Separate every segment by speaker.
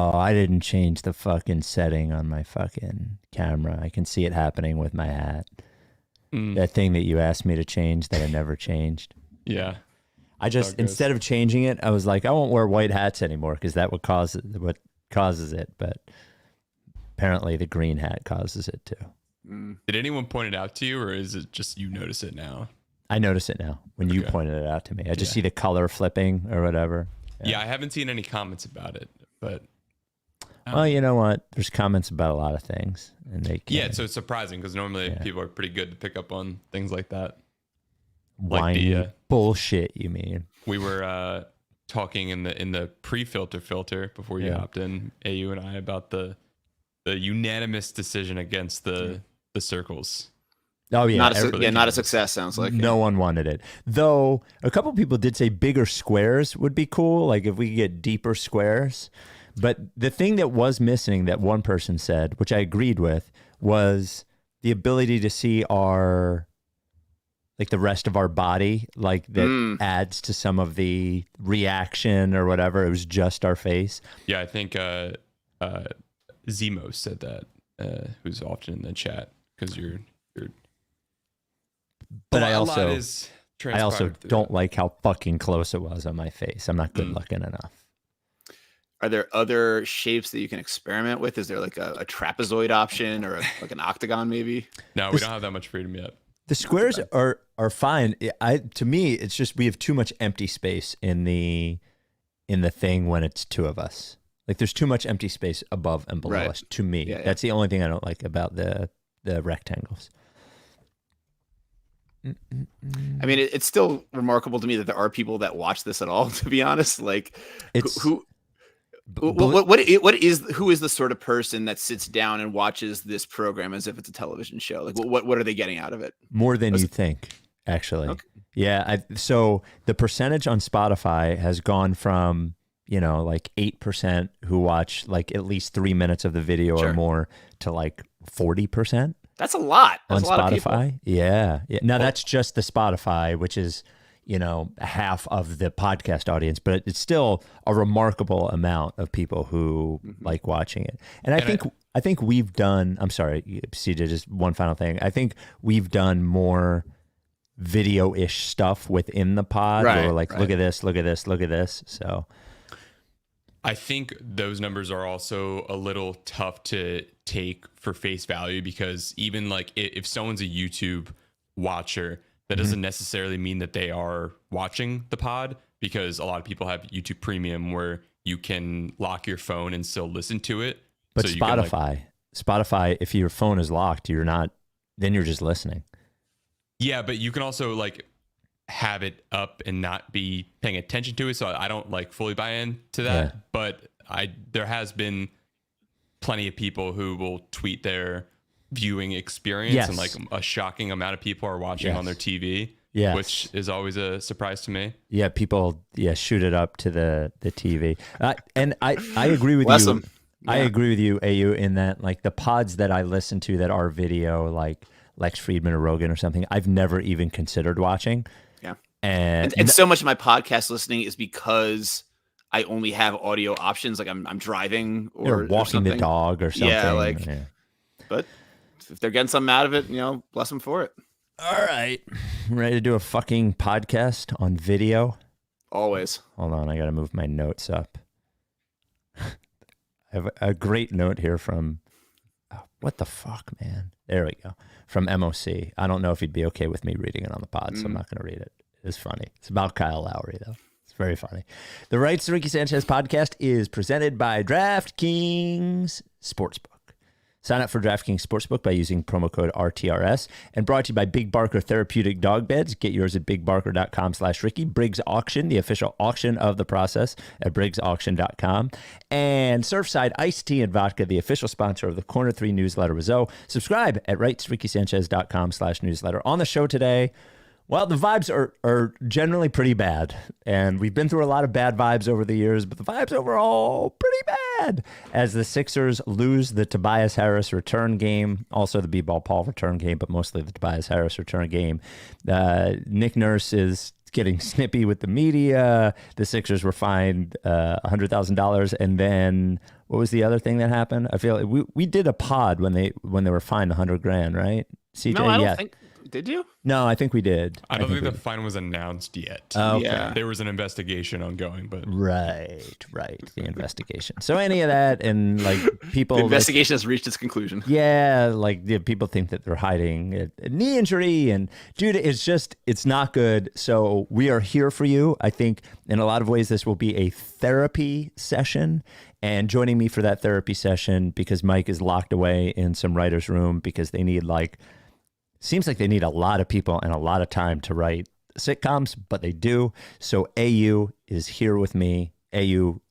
Speaker 1: Oh, I didn't change the fucking setting on my fucking camera. I can see it happening with my hat. That thing that you asked me to change that I never changed.
Speaker 2: Yeah.
Speaker 1: I just, instead of changing it, I was like, I won't wear white hats anymore because that would cause what causes it. But apparently the green hat causes it too.
Speaker 2: Did anyone point it out to you, or is it just you notice it now?
Speaker 1: I notice it now when you pointed it out to me. I just see the color flipping or whatever.
Speaker 2: Yeah, I haven't seen any comments about it, but...
Speaker 1: Well, you know what? There's comments about a lot of things, and they can't.
Speaker 2: Yeah, so it's surprising because normally people are pretty good to pick up on things like that.
Speaker 1: Whiny bullshit, you mean?
Speaker 2: We were talking in the pre-filter before you hopped in, AU and I, about the unanimous decision against the circles.
Speaker 1: Oh yeah,
Speaker 3: not a success. Sounds like
Speaker 1: no one wanted it. Though a couple people did say bigger squares would be cool, like if we could get deeper squares. But the thing that was missing, that one person said, which I agreed with, was the ability to see our, like the rest of our body, like that adds to some of the reaction or whatever. It was just our face.
Speaker 2: Yeah, I think Zemo said that, who's often in the chat, because you're.
Speaker 1: But I also don't like how fucking close it was on my face. I'm not good looking enough.
Speaker 3: Are there other shapes that you can experiment with? Is there like a trapezoid option or like an octagon maybe?
Speaker 2: No, we don't have that much freedom yet.
Speaker 1: The squares are fine. To me, it's just we have too much empty space in the thing when it's two of us. Like there's too much empty space above and below us. To me, that's the only thing I don't like about the rectangles.
Speaker 3: I mean, it's still remarkable to me that there are people that watch this at all. To be honest, like who is the sort of person that sits down and watches this program as if it's a television show? Like, what are they getting out of it?
Speaker 1: More than you think, actually. Okay. Yeah. So the percentage on Spotify has gone from, like 8% who watch like at least 3 minutes of the video or more to like 40%.
Speaker 3: That's a lot. That's
Speaker 1: on
Speaker 3: a lot
Speaker 1: Spotify.
Speaker 3: Of people.
Speaker 1: Yeah. Now that's just the Spotify, which is, half of the podcast audience, but it's still a remarkable amount of people who like watching it. And I think we've done, I'm sorry, CJ, just one final thing. I think we've done more video-ish stuff within the pod or like, look at this, look at this, look at this. So
Speaker 2: I think those numbers are also a little tough to take for face value, because even like if someone's a YouTube watcher, that doesn't necessarily mean that they are watching the pod, because a lot of people have YouTube Premium where you can lock your phone and still listen to it.
Speaker 1: But so Spotify, if your phone is locked, then you're just listening.
Speaker 2: Yeah, but you can also like have it up and not be paying attention to it. So I don't like fully buy into that, but there has been plenty of people who will tweet their viewing experience, and like a shocking amount of people are watching on their TV, which is always a surprise to me. Yeah,
Speaker 1: people shoot it up to the TV. And I agree with you. I agree with you, AU, in that like the pods that I listen to that are video, like Lex Friedman or Rogan or something, I've never even considered watching. Yeah. And
Speaker 3: so much of my podcast listening is because I only have audio options. Like I'm driving or
Speaker 1: walking the dog or something.
Speaker 3: Yeah, but if they're getting something out of it, bless them for it.
Speaker 1: All right. Ready to do a fucking podcast on video?
Speaker 3: Always.
Speaker 1: Hold on. I got to move my notes up. I have a great note here from, what the fuck, man? There we go. From MOC. I don't know if he'd be okay with me reading it on the pod, so I'm not going to read it. It's funny. It's about Kyle Lowry, though. It's very funny. The Rights to Ricky Sanchez podcast is presented by Draftkings Sportsbook. Sign up for Draftkings Sportsbook by using promo code RTRS, and brought to you by Big Barker Therapeutic Dog Beds. Get yours at bigbarker.com/Ricky. Briggs Auction, the official auction of the process at briggsauction.com. And Surfside Iced Tea and Vodka, the official sponsor of the Corner 3 newsletter with Zoe. Subscribe at rightsrickysanchez.com/newsletter. On the show today, well, the vibes are generally pretty bad, and we've been through a lot of bad vibes over the years, but the vibes overall pretty bad as the Sixers lose the Tobias Harris return game, also the B-Ball Paul return game, but mostly the Tobias Harris return game. Nick Nurse is getting snippy with the media. The Sixers were fined $100,000, and then What was the other thing that happened? I feel like we did a pod when they were fined $100,000, right? CJ,
Speaker 3: No, I don't think. Did you?
Speaker 1: No, I think we did.
Speaker 2: I don't think the fine was announced yet.
Speaker 1: Oh, okay.
Speaker 3: Yeah.
Speaker 2: There was an investigation ongoing, but
Speaker 1: Right. The investigation. So any of that, and like people,
Speaker 3: The investigation has reached its conclusion.
Speaker 1: yeah, like people think that they're hiding a knee injury, and dude, it's not good. So we are here for you. I think in a lot of ways this will be a therapy session, and joining me for that therapy session, because Mike is locked away in some writer's room because they need seems like they need a lot of people and a lot of time to write sitcoms, but they do. So AU is here with me. AU,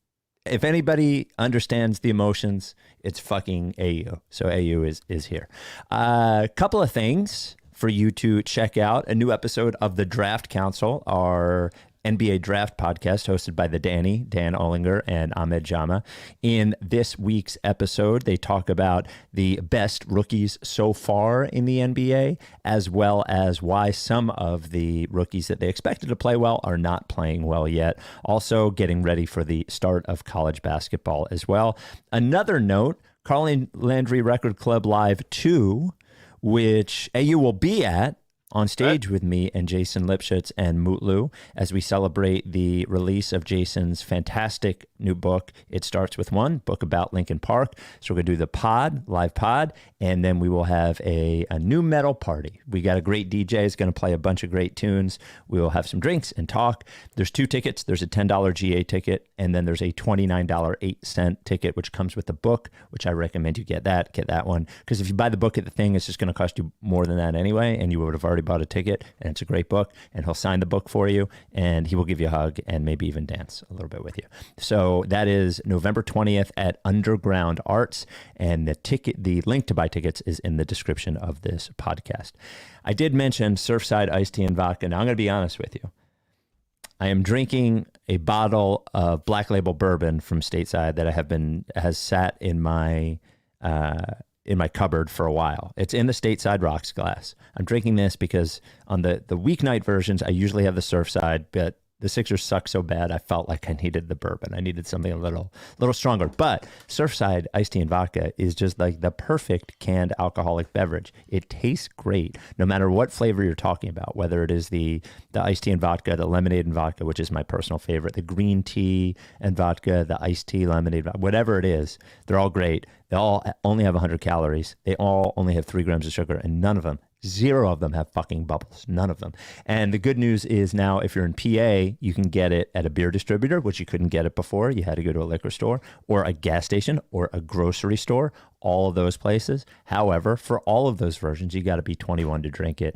Speaker 1: if anybody understands the emotions, it's fucking AU. So AU is here. A couple of things for you to check out. A new episode of the Draft Council, our NBA Draft podcast hosted by Dan Ollinger and Ahmed Jama. In this week's episode, they talk about the best rookies so far in the NBA, as well as why some of the rookies that they expected to play well are not playing well yet. Also getting ready for the start of college basketball as well. Another note, Carlin Landry Record Club Live 2, which AU will be at on stage with me and Jason Lipschitz and Mutlu as we celebrate the release of Jason's fantastic new book. It Starts With One, book about Lincoln Park. So we're going to do the live pod, and then we will have a new metal party. We got a great DJ who's going to play a bunch of great tunes. We will have some drinks and talk. There's 2 tickets. There's a $10 GA ticket, and then there's a $29.08 ticket, which comes with the book, which I recommend you get that one. Because if you buy the book at the thing, it's just going to cost you more than that anyway, and you would have already bought a ticket, and it's a great book, and he'll sign the book for you, and he will give you a hug and maybe even dance a little bit with you. So that is November 20th at Underground Arts, and the link to buy tickets is in the description of this podcast. I did mention Surfside iced tea and vodka. Now I'm going to be honest with you. I am drinking a bottle of Black Label bourbon from Stateside that has sat in my cupboard for a while. It's in the Stateside Rocks glass. I'm drinking this because on the weeknight versions, I usually have the Surfside, but the Sixers suck so bad, I felt like I needed the bourbon. I needed something a little stronger. But Surfside iced tea and vodka is just like the perfect canned alcoholic beverage. It tastes great, no matter what flavor you're talking about, whether it is the iced tea and vodka, the lemonade and vodka, which is my personal favorite, the green tea and vodka, the iced tea, lemonade, whatever it is, they're all great. They all only have 100 calories. They all only have 3 grams of sugar, and none of them, 0 of them have fucking bubbles. None of them. And the good news is now if you're in PA, you can get it at a beer distributor, which you couldn't get it before. You had to go to a liquor store or a gas station or a grocery store, all of those places. However, for all of those versions, you got to be 21 to drink it.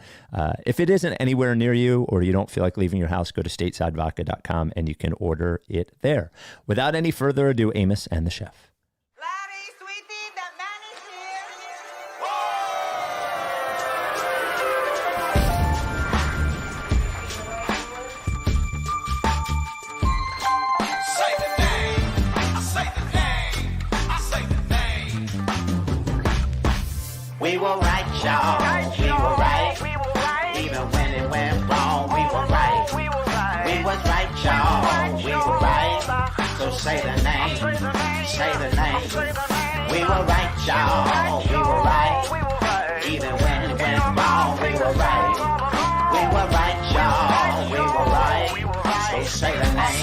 Speaker 1: If it isn't anywhere near you or you don't feel like leaving your house, go to statesidevodka.com and you can order it there. Without any further ado, Amos and the chef.
Speaker 4: We were right, y'all. We were right. Even when it went wrong, we were right. We was right, y'all. We were right. So say the name. Say the name. We were right, y'all. We were right. Even when it went wrong, we were right. We were right, y'all. We were right. So say the name.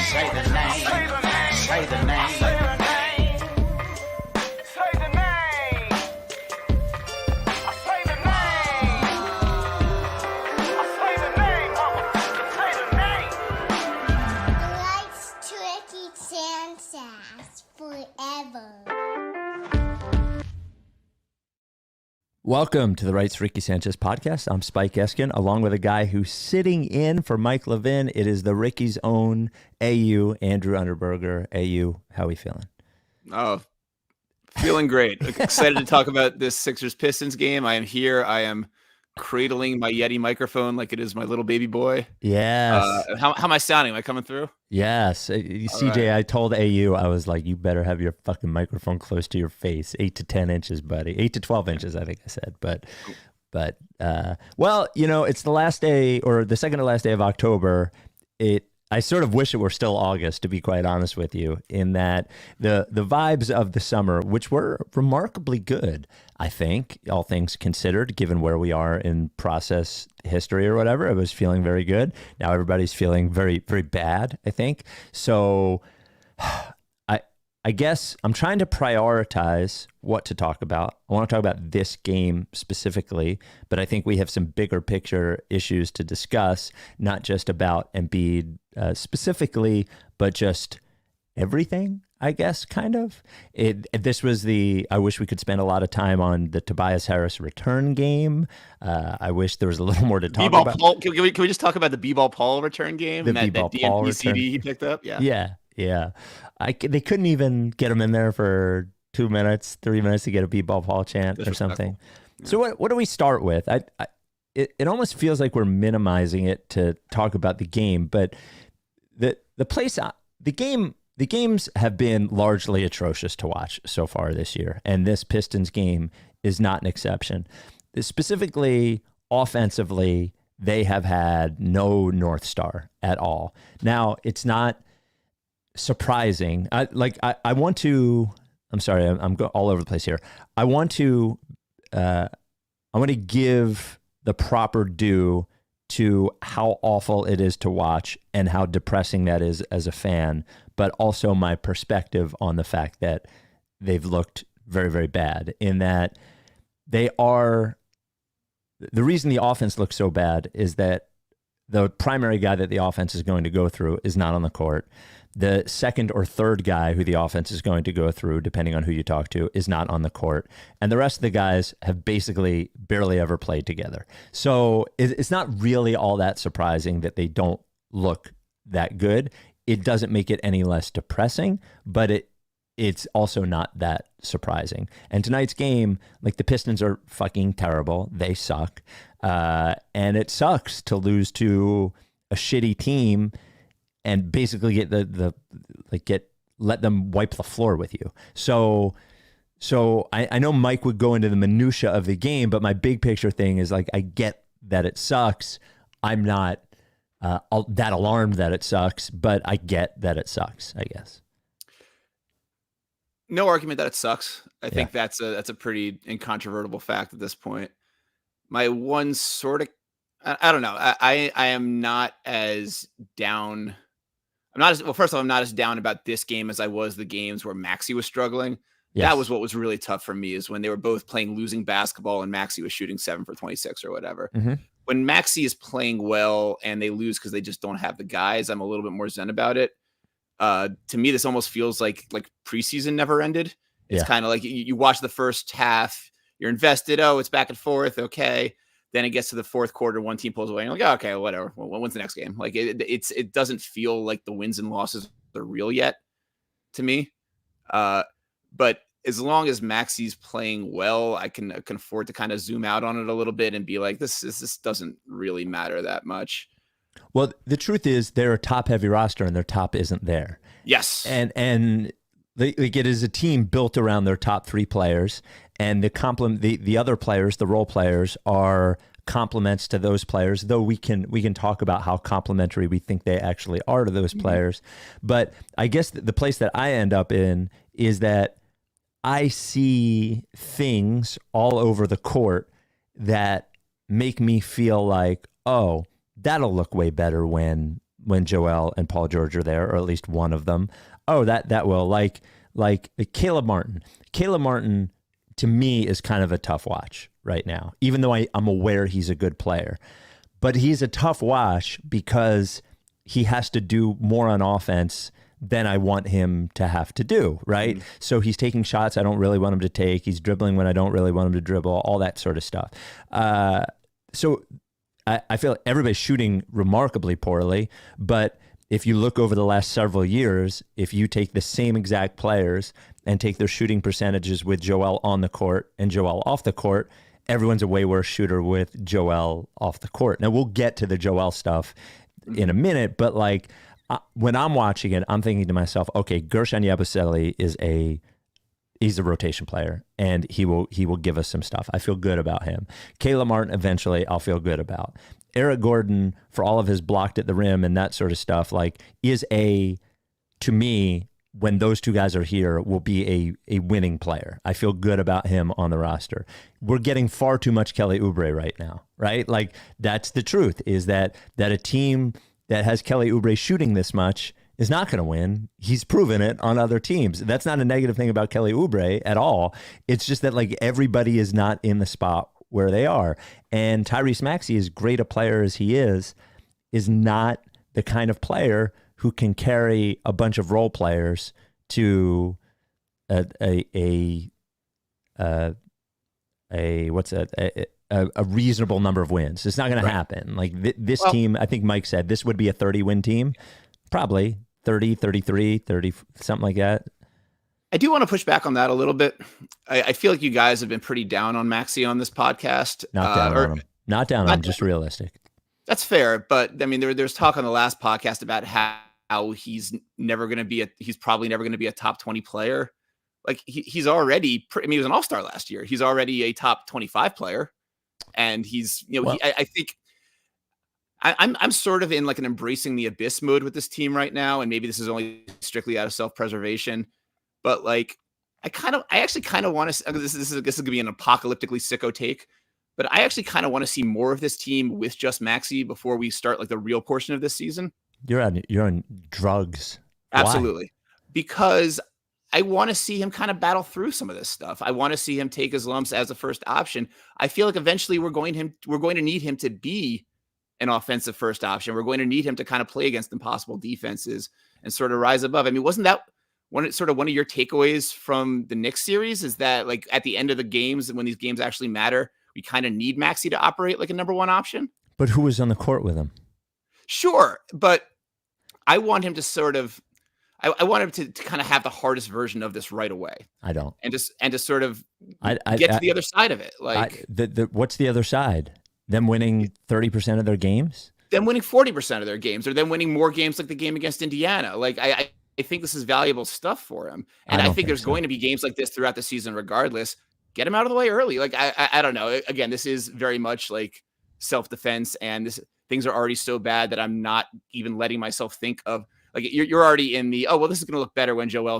Speaker 4: Say the name. Say the name.
Speaker 1: Welcome to the Rights Ricky Sanchez podcast. I'm Spike Eskin, along with a guy who's sitting in for Mike Levin. It is the Ricky's own AU, Andrew Underberger. AU, how are we feeling?
Speaker 3: Oh, feeling great. Excited to talk about this Sixers Pistons game. I am here. I am cradling my Yeti microphone like it is my little baby boy.
Speaker 1: Yes.
Speaker 3: How am I sounding? Am I coming through?
Speaker 1: Yes. CJ, right. I told AU, I was like, you better have your fucking microphone close to your face. 8 to 10 inches, buddy. 8 to 12 inches, I think I said. But well, you know, it's the last day or the second to last day of October. I sort of wish it were still August, to be quite honest with you, in that the vibes of the summer, which were remarkably good, I think, all things considered, given where we are in process history or whatever, it was feeling very good. Now everybody's feeling very, very bad, I think. So I guess I'm trying to prioritize what to talk about. I want to talk about this game specifically, but I think we have some bigger picture issues to discuss, not just about Embiid specifically, but just everything, I guess, kind of. This was I wish we could spend a lot of time on the Tobias Harris return game. I wish there was a little more to talk about.
Speaker 3: Paul, can we just talk about the B-Ball Paul return game?
Speaker 1: The
Speaker 3: and that
Speaker 1: B-Ball
Speaker 3: DNP
Speaker 1: Paul
Speaker 3: CD
Speaker 1: return.
Speaker 3: he picked up?
Speaker 1: Yeah. They couldn't even get him in there for 2 minutes, 3 minutes to get a B-Ball Paul chant or something. Yeah. So what do we start with? It almost feels like we're minimizing it to talk about the game, but the games have been largely atrocious to watch so far this year, and this Pistons game is not an exception. Specifically, offensively, they have had no North Star at all. Now, it's not surprising. I want to. I'm sorry. I'm all over the place here. I want to give the proper due to how awful it is to watch and how depressing that is as a fan, but also my perspective on the fact that they've looked very, very bad in that they are. The reason the offense looks so bad is that the primary guy that the offense is going to go through is not on the court. The second or third guy who the offense is going to go through, depending on who you talk to, is not on the court. And the rest of the guys have basically barely ever played together. So it's not really all that surprising that they don't look that good. It doesn't make it any less depressing, but it's also not that surprising. And tonight's game, like, the Pistons are fucking terrible. They suck. And it sucks to lose to a shitty team and basically let them wipe the floor with you. So I know Mike would go into the minutia of the game, but my big picture thing is, like, I get that it sucks. I'm not that alarmed that it sucks, but I get that it sucks, I guess.
Speaker 3: No argument that it sucks. I think that's a pretty incontrovertible fact at this point. My one sort of, I don't know. I am not as down. First of all, I'm not as down about this game as I was the games where Maxey was struggling. Yes. That was what was really tough for me, is when they were both playing losing basketball and Maxey was shooting 7 for 26 or whatever. Mm-hmm. When Maxey is playing well and they lose because they just don't have the guys, I'm a little bit more zen about it. To me, this almost feels like preseason never ended. It's kind of like you watch the first half, you're invested. Oh, it's back and forth. Okay. Then it gets to the fourth quarter, one team pulls away, and you're like, oh, okay, whatever. Well, when's the next game? Like, it doesn't feel like the wins and losses are real yet to me. But as long as Maxey's playing well, I can afford to kind of zoom out on it a little bit and be like, this doesn't really matter that much.
Speaker 1: Well, the truth is they're a top-heavy roster, and their top isn't there.
Speaker 3: Yes.
Speaker 1: And it is a team built around their top 3 players, and the other players, the role players, are complements to those players, though we can talk about how complementary we think they actually are to those players. But I guess the place that I end up in is that I see things all over the court that make me feel like, oh, that'll look way better when Joel and Paul George are there, or at least one of them. Oh, that will, like Caleb Martin. Caleb Martin, to me, is kind of a tough watch right now, even though I'm aware he's a good player. But he's a tough watch because he has to do more on offense than I want him to have to do, right? Mm-hmm. So he's taking shots I don't really want him to take. He's dribbling when I don't really want him to dribble, all that sort of stuff. So I feel like everybody's shooting remarkably poorly, but if you look over the last several years, if you take the same exact players and take their shooting percentages with Joel on the court and Joel off the court, everyone's a way worse shooter with Joel off the court. Now, we'll get to the Joel stuff in a minute, but when I'm watching it, I'm thinking to myself, okay, Gershon Yabusele he's a rotation player, and he will give us some stuff. I feel good about him. Caleb Martin, eventually, I'll feel good about. Eric Gordon, for all of his blocked at the rim and that sort of stuff, like is to me, when those two guys are here, will be a winning player. I feel good about him on the roster. We're getting far too much Kelly Oubre right now, right? Like that's the truth, is that a team that has Kelly Oubre shooting this much is not going to win. He's proven it on other teams. That's not a negative thing about Kelly Oubre at all. It's just that like everybody is not in the spot where they are. And Tyrese Maxey, as great a player as he is not the kind of player who can carry a bunch of role players to a reasonable number of wins. It's not going to happen. Like this team, I think Mike said this would be a 30-win team, probably 30, 33, 30, something like that.
Speaker 3: I do want to push back on that a little bit. I feel like you guys have been pretty down on Maxey on this podcast.
Speaker 1: Not down on him. Not down on him, just realistic.
Speaker 3: That's fair. But I mean, there's talk on the last podcast about how he's probably never going to be a top 20 player. Like he's already, he was an all-star last year. He's already a top 25 player. And he's, I think I'm sort of in like an embracing the abyss mode with this team right now. And maybe this is only strictly out of self-preservation, but like, I actually kind of want to, this is going to be an apocalyptically sicko take, but I actually kind of want to see more of this team with just Maxey before we start like the real portion of this season.
Speaker 1: You're on drugs.
Speaker 3: Absolutely.
Speaker 1: Why?
Speaker 3: Because I want to see him kind of battle through some of this stuff. I want to see him take his lumps as a first option. I feel like eventually we're going to need him to be an offensive first option. We're going to need him to kind of play against impossible defenses and sort of rise above. I mean, wasn't that one of your takeaways from the Knicks series, is that like at the end of the games, when these games actually matter, we kind of need Maxey to operate like a number one option?
Speaker 1: But who was on the court with him?
Speaker 3: Sure, but I want him to sort of, I want him to kind of have the hardest version of this right away.
Speaker 1: I don't,
Speaker 3: and to sort of get to the other side of it. Like
Speaker 1: what's the other side? Them winning 30% of their games?
Speaker 3: Them winning 40% of their games, or them winning more games like the game against Indiana. Like I think this is valuable stuff for him, and I think there's going to be games like this throughout the season, regardless. Get him out of the way early. Like I don't know. Again, this is very much like self-defense, and things are already so bad that I'm not even letting myself think of, like, you're already in the, this is going to look better when Joel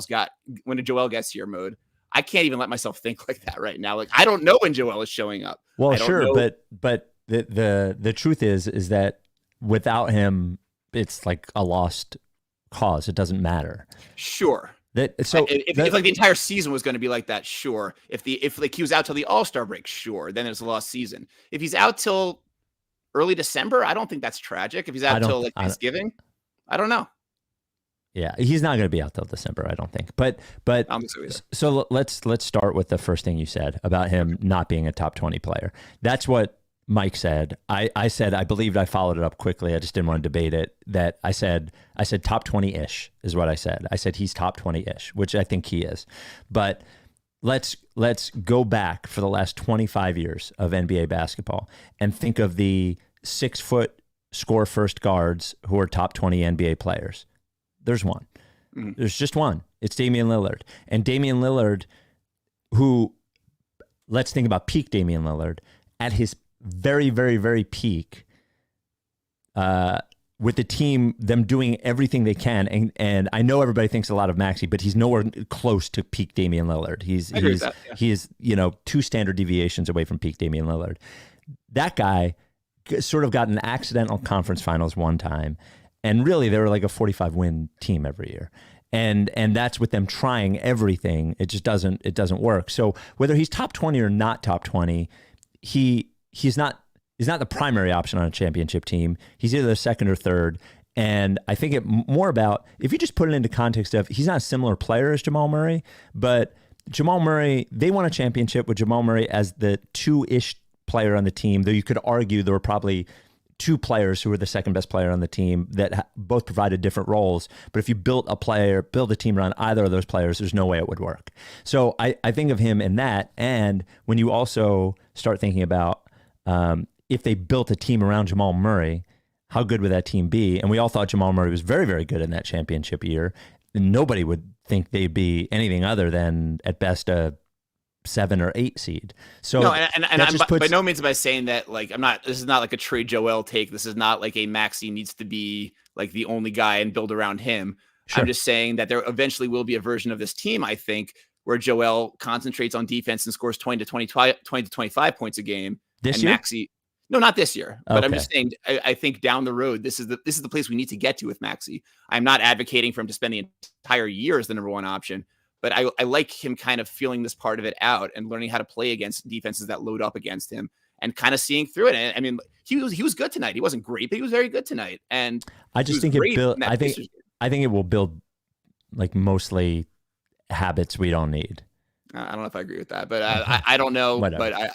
Speaker 3: gets here mode. I can't even let myself think like that right now. Like, I don't know when Joel is showing up.
Speaker 1: Well, sure. But the truth is that without him, it's like a lost cause. It doesn't matter.
Speaker 3: Sure. If like the entire season was going to be like that, sure. If he was out till the All-Star break, sure, then it's a lost season. If he's out till early December, I don't think that's tragic. If he's out till like Thanksgiving, I don't know.
Speaker 1: Yeah, he's not going to be out till December, I don't think. But I don't think so either. So let's start with the first thing you said about him not being a top 20 player. That's what Mike said. I said, I believed I followed it up quickly. I just didn't want to debate it. That I said top 20-ish is what I said. I said he's top 20-ish, which I think he is. But let's go back for the last 25 years of NBA basketball and think of the 6-foot score first guards who are top 20 NBA players. There's one. Mm-hmm. There's just one. It's Damian Lillard. And Damian Lillard, who, let's think about peak Damian Lillard, at his very, very, very peak, with the team, them doing everything they can. And I know everybody thinks a lot of Maxey, but he's nowhere close to peak Damian Lillard. He is 2 standard deviations away from peak Damian Lillard. That guy sort of got an accidental conference finals one time. And really, they were like a 45-win team every year, and that's with them trying everything. It just doesn't work. So whether he's top 20 or not top 20, he's not the primary option on a championship team. He's either the second or third. And I think it more about, if you just put it into context of, he's not a similar player as Jamal Murray, but Jamal Murray, they won a championship with Jamal Murray as the 2-ish player on the team. Though you could argue there were probably 2 players who were the second best player on the team that both provided different roles. But if you build a team around either of those players, there's no way it would work. So I think of him in that. And when you also start thinking about if they built a team around Jamal Murray, how good would that team be? And we all thought Jamal Murray was very, very good in that championship year. And nobody would think they'd be anything other than, at best, a 7 or 8 seed. So
Speaker 3: no, and I'm by no means by saying that, like, this is not like a Trey Joel take. This is not like a Maxey needs to be like the only guy and build around him. Sure. I'm just saying that there eventually will be a version of this team, I think, where Joel concentrates on defense and scores 20 to 25 points a game.
Speaker 1: This year?
Speaker 3: Maxey, no, not this year. But I'm just saying, I think down the road, this is the place we need to get to with Maxey. I'm not advocating for him to spend the entire year as the number one option, but I like him kind of feeling this part of it out and learning how to play against defenses that load up against him and kind of seeing through it. And I mean, he was good tonight. He wasn't great, but he was very good tonight. And
Speaker 1: I just think I think it will build like mostly habits we don't need.
Speaker 3: I don't know if I agree with that, but I don't know. But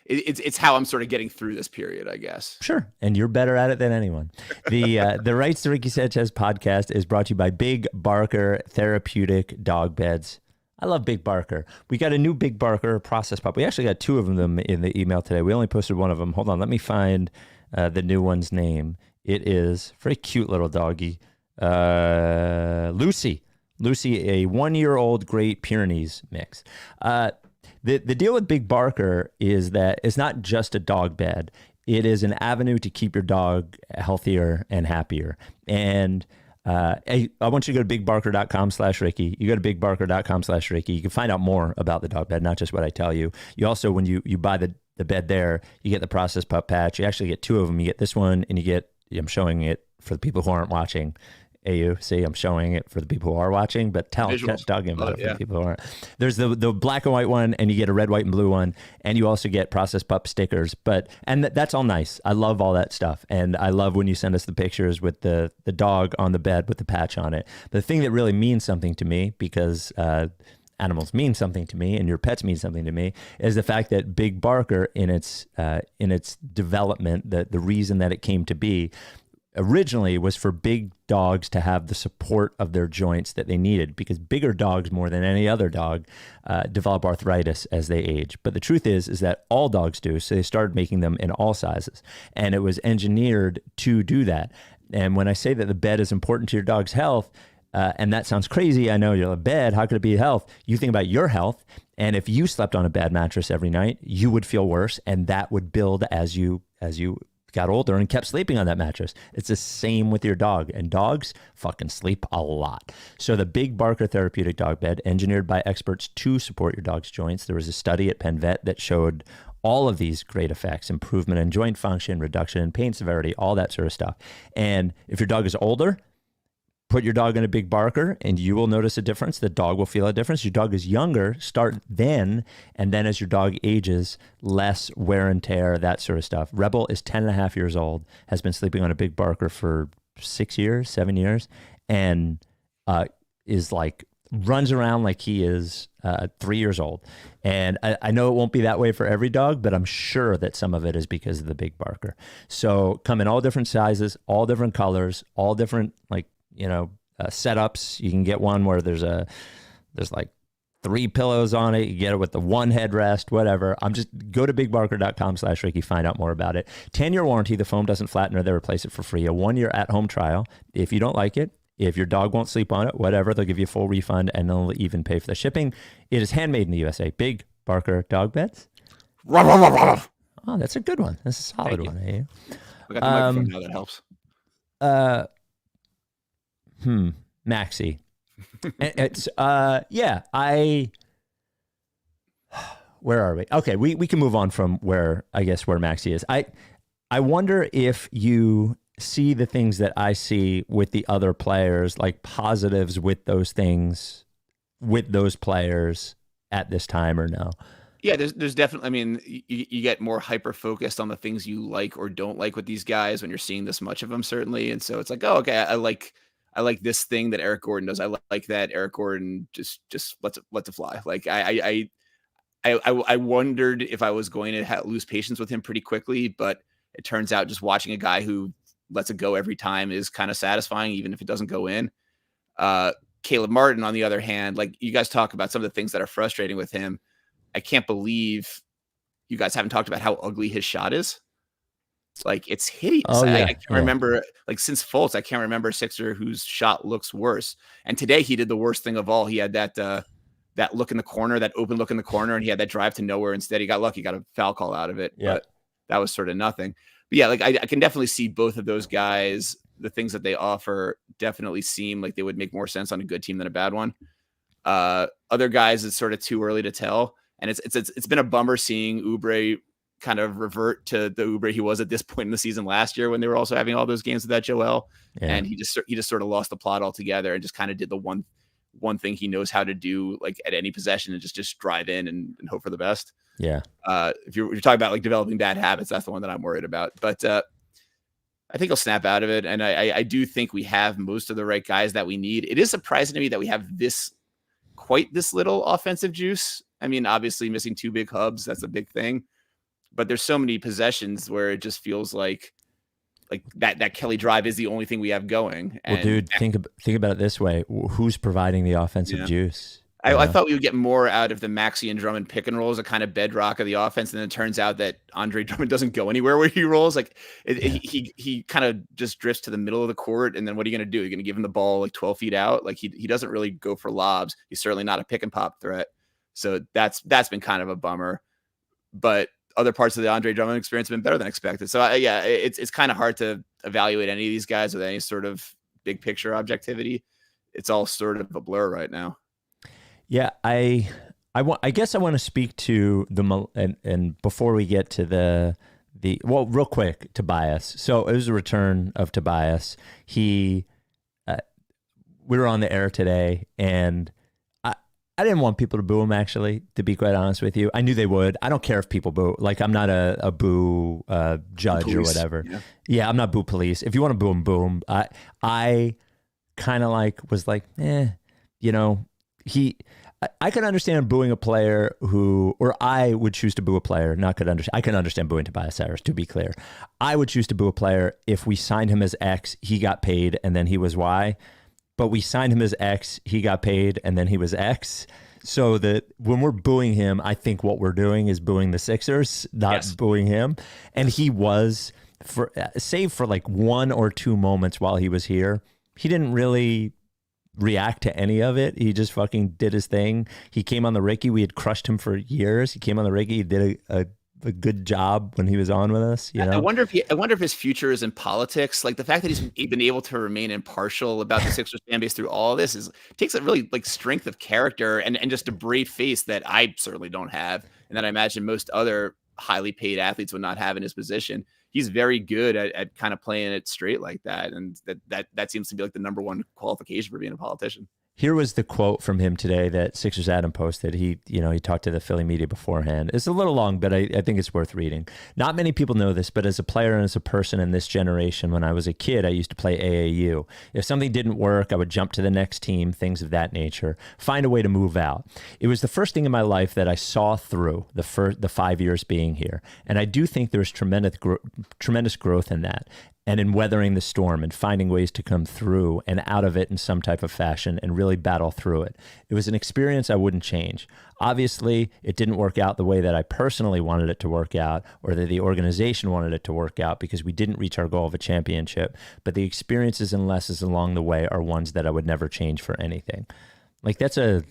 Speaker 3: it's how I'm sort of getting through this period, I guess.
Speaker 1: Sure. And you're better at it than anyone. The Rights to Ricky Sanchez podcast is brought to you by Big Barker Therapeutic Dog Beds. I love Big Barker. We got a new Big Barker process pup. We actually got 2 of them in the email today. We only posted one of them. Hold on. Let me find the new one's name. It is very cute little doggy. Lucy, a 1-year-old Great Pyrenees mix. The deal with Big Barker is that it's not just a dog bed. It is an avenue to keep your dog healthier and happier. And I want you to go to bigbarker.com/Ricky. You go to bigbarker.com/Ricky. You can find out more about the dog bed, not just what I tell you. You also, when you buy the bed there, you get the Process Pup patch. You actually get 2 of them. You get this one, and you get, I'm showing it for the people who aren't watching. See, I'm showing it for the people who are watching, but talking about it for the people who aren't. There's the black and white one, and you get a red, white, and blue one, and you also get Process Pup stickers. And that's all nice. I love all that stuff, and I love when you send us the pictures with the dog on the bed with the patch on it. The thing that really means something to me, because animals mean something to me, and your pets mean something to me, is the fact that Big Barker, in its development, the reason that it came to be, originally was for big dogs to have the support of their joints that they needed, because bigger dogs, more than any other dog, develop arthritis as they age. But the truth is that all dogs do, so they started making them in all sizes. And it was engineered to do that. And when I say that the bed is important to your dog's health, and that sounds crazy, I know, you're a bed, how could it be health? You think about your health, and if you slept on a bad mattress every night, you would feel worse, and that would build as you got older and kept sleeping on that mattress. It's the same with your dog, and dogs fucking sleep a lot. So the Big Barker Therapeutic Dog Bed, engineered by experts to support your dog's joints. There was a study at Penn Vet that showed all of these great effects: improvement in joint function, reduction in pain severity, all that sort of stuff. And if your dog is older, put your dog in a Big Barker and you will notice a difference. The dog will feel a difference. Your dog is younger, start then, and then as your dog ages, less wear and tear, that sort of stuff. Rebel is 10 and a half years old, has been sleeping on a Big Barker for 7 years, and is like, runs around like he is 3 years old. And I know it won't be that way for every dog, but I'm sure that some of it is because of the Big Barker. So come in all different sizes, all different colors, all different, setups. You can get one where there's like 3 pillows on it. You get it with the 1 headrest, whatever. Go to bigbarker.com/Ricky, find out more about it. 10-year warranty. The foam doesn't flatten or they replace it for free. A 1-year at-home trial. If you don't like it, if your dog won't sleep on it, whatever, they'll give you a full refund and they'll even pay for the shipping. It is handmade in the USA. Big Barker Dog Beds. Oh, that's a good one. That's a solid one. Eh?
Speaker 3: I got the microphone now. That helps.
Speaker 1: Maxey. It's where are we? Okay, we can move on from where Maxey is. I wonder if you see the things that I see with the other players, like positives with those things, with those players at this time, or no?
Speaker 3: Yeah, there's definitely, I mean, you get more hyper focused on the things you like or don't like with these guys when you're seeing this much of them, certainly. And so it's like, oh, okay, I like this thing that Eric Gordon does. I like that Eric Gordon just lets it fly. Like I wondered if I was going to lose patience with him pretty quickly, but it turns out just watching a guy who lets it go every time is kind of satisfying, even if it doesn't go in. Caleb Martin, on the other hand, like you guys talk about some of the things that are frustrating with him. I can't believe you guys haven't talked about how ugly his shot is. Like, it's hideous.
Speaker 1: Oh, yeah.
Speaker 3: I can't remember, like, since Fultz, I can't remember a Sixer whose shot looks worse. And today he did the worst thing of all. He had that that look in the corner, that open look in the corner, and he had that drive to nowhere. Instead, he got lucky, got a foul call out of it.
Speaker 1: Yeah.
Speaker 3: But that was sort of nothing. But yeah, like I can definitely see both of those guys. The things that they offer definitely seem like they would make more sense on a good team than a bad one. Other guys, it's sort of too early to tell. And it's been a bummer seeing Oubre kind of revert to the Oubre he was at this point in the season last year when they were also having all those games with that Joel. Yeah. And he just sort of lost the plot altogether and just kind of did the one thing he knows how to do, like at any possession, and just drive in and hope for the best.
Speaker 1: Yeah.
Speaker 3: If you're talking about like developing bad habits, that's the one that I'm worried about. But I think he'll snap out of it. And I do think we have most of the right guys that we need. It is surprising to me that we have quite this little offensive juice. I mean, obviously missing 2 big hubs, that's a big thing. But there's so many possessions where it just feels like that Kelly drive is the only thing we have going.
Speaker 1: Well, dude, think about it this way: who's providing the offensive juice?
Speaker 3: I thought we would get more out of the Maxey and Drummond pick and roll as a kind of bedrock of the offense, and then it turns out that Andre Drummond doesn't go anywhere where he rolls. Like he kind of just drifts to the middle of the court, and then what are you going to do? You're going to give him the ball like 12 feet out? Like he doesn't really go for lobs. He's certainly not a pick and pop threat. So that's been kind of a bummer. But other parts of the Andre Drummond experience have been better than expected. So it's kind of hard to evaluate any of these guys with any sort of big picture objectivity. It's all sort of a blur right now.
Speaker 1: Yeah, I guess I want to speak to and before we get to the real quick, Tobias. So it was a return of Tobias. We were on the air today, and I didn't want people to boo him, actually, to be quite honest with you. I knew they would. I don't care if people boo. Like, I'm not a boo judge police, or whatever. Yeah, I'm not boo police. If you want to boo him, boo him. I kind of was like, you know, I can understand booing a player or I would choose to boo a player. I can understand booing Tobias Harris, to be clear. I would choose to boo a player if we signed him as X, he got paid, and then he was Y. But we signed him as X, he got paid, and then he was X. So that when we're booing him, I think what we're doing is booing the Sixers, not booing him. And he was, save for like 1 or 2 moments while he was here, he didn't really react to any of it. He just fucking did his thing. He came on the Ricky. We had crushed him for years. He came on the Ricky. He did a good job when he was on with us. You know?
Speaker 3: I wonder if his future is in politics. Like the fact that he's been able to remain impartial about the Sixers fan base through all of this takes a really like strength of character and just a brave face that I certainly don't have, and that I imagine most other highly paid athletes would not have in his position. He's very good at kind of playing it straight like that, and that seems to be like the number one qualification for being a politician.
Speaker 1: Here was the quote from him today that Sixers Adam posted. He talked to the Philly media beforehand. It's a little long, but I think it's worth reading. Not many people know this, but as a player and as a person in this generation, when I was a kid, I used to play AAU. If something didn't work, I would jump to the next team, things of that nature, find a way to move out. It was the first thing in my life that I saw through the 5 years being here. And I do think there's tremendous growth in that, and in weathering the storm and finding ways to come through and out of it in some type of fashion and really battle through it. It was an experience I wouldn't change. Obviously, it didn't work out the way that I personally wanted it to work out, or that the organization wanted it to work out, because we didn't reach our goal of a championship. But the experiences and lessons along the way are ones that I would never change for anything. Like that's a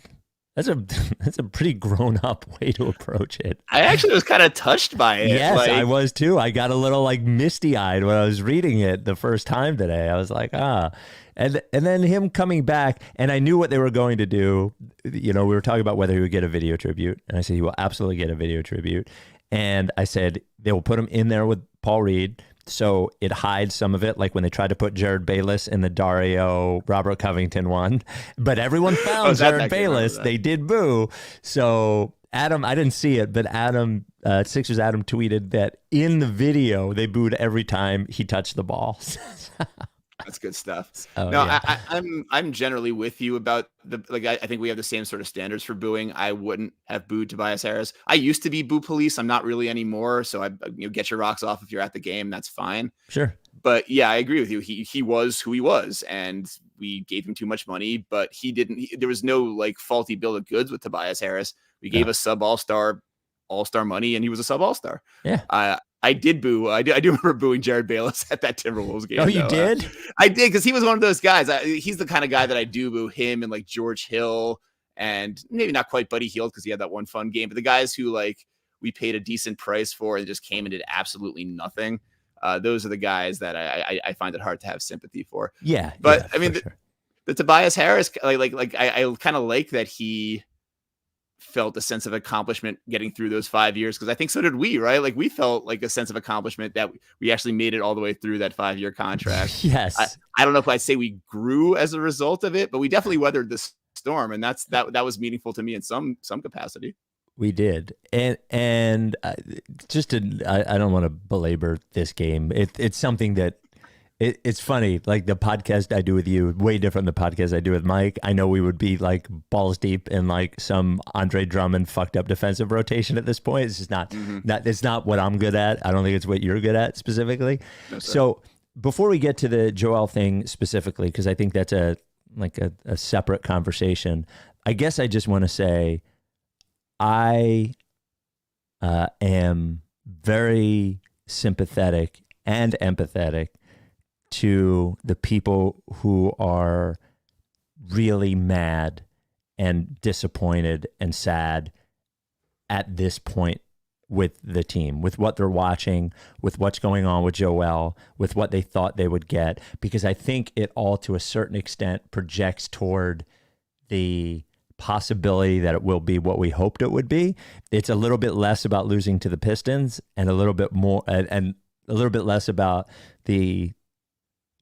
Speaker 1: pretty grown up way to approach it.
Speaker 3: I actually was kind of touched by it.
Speaker 1: Yes, I was too. I got a little like misty eyed when I was reading it the first time today. I was like, and then him coming back, and I knew what they were going to do. You know, we were talking about whether he would get a video tribute, and I said he will absolutely get a video tribute. And I said they will put him in there with Paul Reed, so it hides some of it, like when they tried to put Jared Bayless in the Dario Robert Covington one. But everyone found Jared Bayless. They did boo. So Adam, I didn't see it, but Sixers Adam tweeted that in the video they booed every time he touched the ball.
Speaker 3: That's good stuff. I'm generally with you about I think we have the same sort of standards for booing. I wouldn't have booed Tobias Harris. I used to be boo police. I'm not really anymore. So get your rocks off if you're at the game. That's fine.
Speaker 1: Sure.
Speaker 3: But yeah, I agree with you. He was who he was, and we gave him too much money, but there was no like faulty bill of goods with Tobias Harris. We gave a sub all-star money, and he was a sub all-star.
Speaker 1: Yeah.
Speaker 3: I did boo. I do remember booing Jared Bayless at that Timberwolves game.
Speaker 1: Oh, you did?
Speaker 3: I did, because he was one of those guys. He's the kind of guy that I do boo, him and like George Hill and maybe not quite Buddy Hield because he had that one fun game, but the guys who like we paid a decent price for and just came and did absolutely nothing. Those are the guys that I find it hard to have sympathy for.
Speaker 1: Yeah.
Speaker 3: But
Speaker 1: yeah,
Speaker 3: I mean,
Speaker 1: sure.
Speaker 3: the Tobias Harris, I kind of like that he felt a sense of accomplishment getting through those 5 years. Cause I think so did we, right? Like we felt like a sense of accomplishment that we actually made it all the way through that 5-year contract.
Speaker 1: Yes.
Speaker 3: I don't know if I'd say we grew as a result of it, but we definitely weathered the storm. And that was meaningful to me in some capacity.
Speaker 1: We did. And just to, I don't want to belabor this game. It's something that it's funny. Like the podcast I do with you, way different than the podcast I do with Mike. I know we would be like balls deep in like some Andre Drummond fucked up defensive rotation at this point. It's just not, it's not what I'm good at. I don't think it's what you're good at specifically. No, so before we get to the Joel thing specifically, because I think that's a separate conversation, I guess I just want to say, I am very sympathetic and empathetic to the people who are really mad and disappointed and sad at this point with the team, with what they're watching, with what's going on with Joel, with what they thought they would get, because I think it all to a certain extent projects toward the possibility that it will be what we hoped it would be. It's a little bit less about losing to the Pistons and a little bit more and a little bit less about the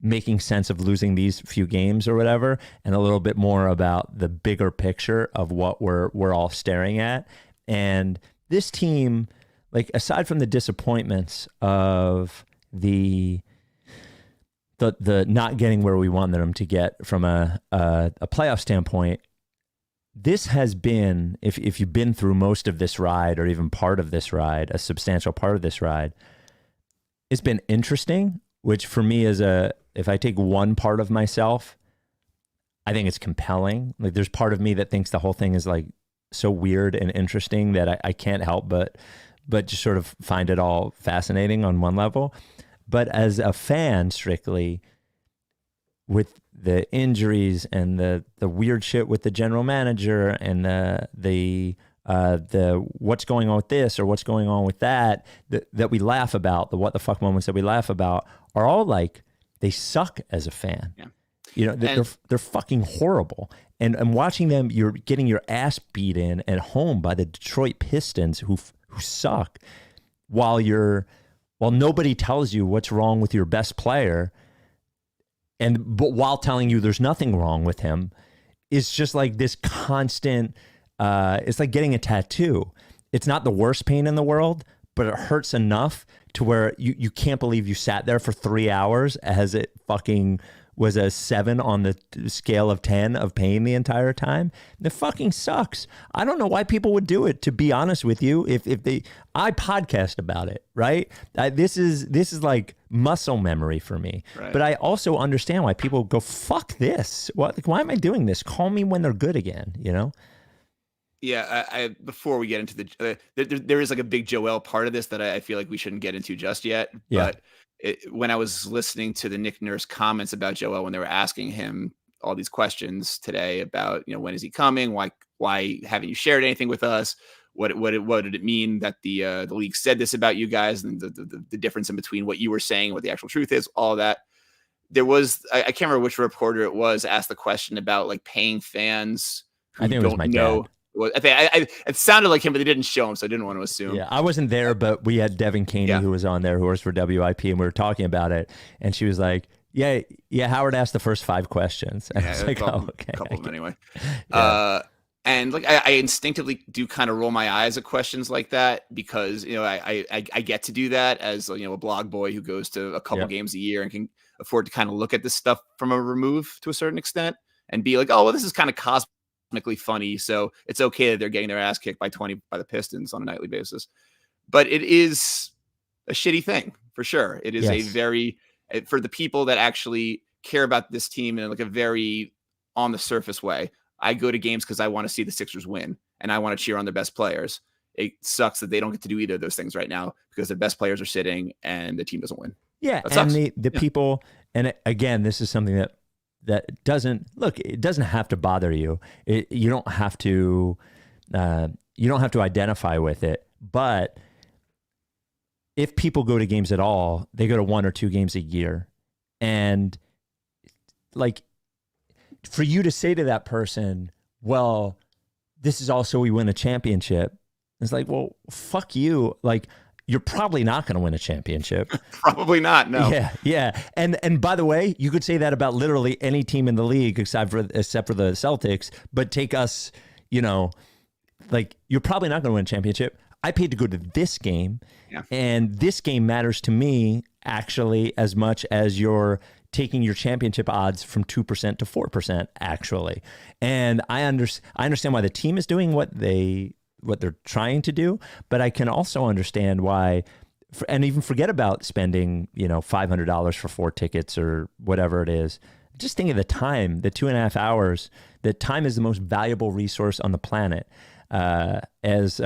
Speaker 1: making sense of losing these few games or whatever, and a little bit more about the bigger picture of what we're all staring at. And this team, like aside from the disappointments of the not getting where we wanted them to get from a playoff standpoint, this has been, if you've been through most of this ride or even part of this ride, a substantial part of this ride, it's been interesting, which for me is if I take one part of myself, I think it's compelling. Like there's part of me that thinks the whole thing is like so weird and interesting that I can't help but just sort of find it all fascinating on one level. But as a fan, strictly, with the injuries and the weird shit with the general manager and the what's going on with this or what's going on with that we laugh about, the what the fuck moments that we laugh about are all like, they suck as a fan. Yeah. You know, they're fucking horrible. And watching them, you're getting your ass beat in at home by the Detroit Pistons who suck while nobody tells you what's wrong with your best player. But while telling you there's nothing wrong with him, it's just like this constant, it's like getting a tattoo. It's not the worst pain in the world, but it hurts enough to where you can't believe you sat there for 3 hours as it fucking was a 7 on the scale of 10 of pain the entire time. It fucking sucks. I don't know why people would do it, to be honest with you. I podcast about it, right? This is like muscle memory for me. Right. But I also understand why people go, fuck this. Why am I doing this? Call me when they're good again, you know?
Speaker 3: Yeah, I before we get into there is like a big Joel part of this that I feel like we shouldn't get into just yet. Yeah. But when I was listening to the Nick Nurse comments about Joel, when they were asking him all these questions today about, you know, when is he coming? Why haven't you shared anything with us? What did it mean that the league said this about you guys, and the difference in between what you were saying and what the actual truth is, all that. There was, I can't remember which reporter it was, asked the question about like paying fans who
Speaker 1: I think it was my dad.
Speaker 3: It sounded like him, but they didn't show him, so I didn't want to assume.
Speaker 1: Yeah, I wasn't there, but we had Devin Caney who was on there, who works for WIP, and we were talking about it, and she was like, yeah, Howard asked the first 5 questions. And I was like, okay. A couple of them anyway.
Speaker 3: Yeah. And like I instinctively do kind of roll my eyes at questions like that because, you know, I get to do that as, you know, a blog boy who goes to a couple games a year and can afford to kind of look at this stuff from a remove to a certain extent and be like, oh, well, this is kind of cosmically funny, so it's okay that they're getting their ass kicked by 20 by the Pistons on a nightly basis. But it is a shitty thing for sure. It is a very, for the people that actually care about this team in like a very on the surface way. I go to games because I want to see the Sixers win and I want to cheer on their best players. It sucks that they don't get to do either of those things right now because their best players are sitting and the team doesn't win.
Speaker 1: Yeah, and the people, and again, this is something that that doesn't look. It doesn't have to bother you. You don't have to. You don't have to identify with it. But if people go to games at all, they go to 1 or 2 games a year, and like for you to say to that person, well, this is also we win a championship. It's like, well, fuck you. Like, you're probably not going to win a championship.
Speaker 3: Probably not. No.
Speaker 1: Yeah. And by the way, you could say that about literally any team in the league except for the Celtics. But take us, like, you're probably not going to win a championship. I paid to go to this game, and this game matters to me actually as much as you're taking your championship odds from 2% to 4%, actually. And I understand why the team is doing what they're trying to do, but I can also understand why, and even forget about spending, $500 for 4 tickets or whatever it is. Just think of the time, the 2.5 hours. The time is the most valuable resource on the planet. What's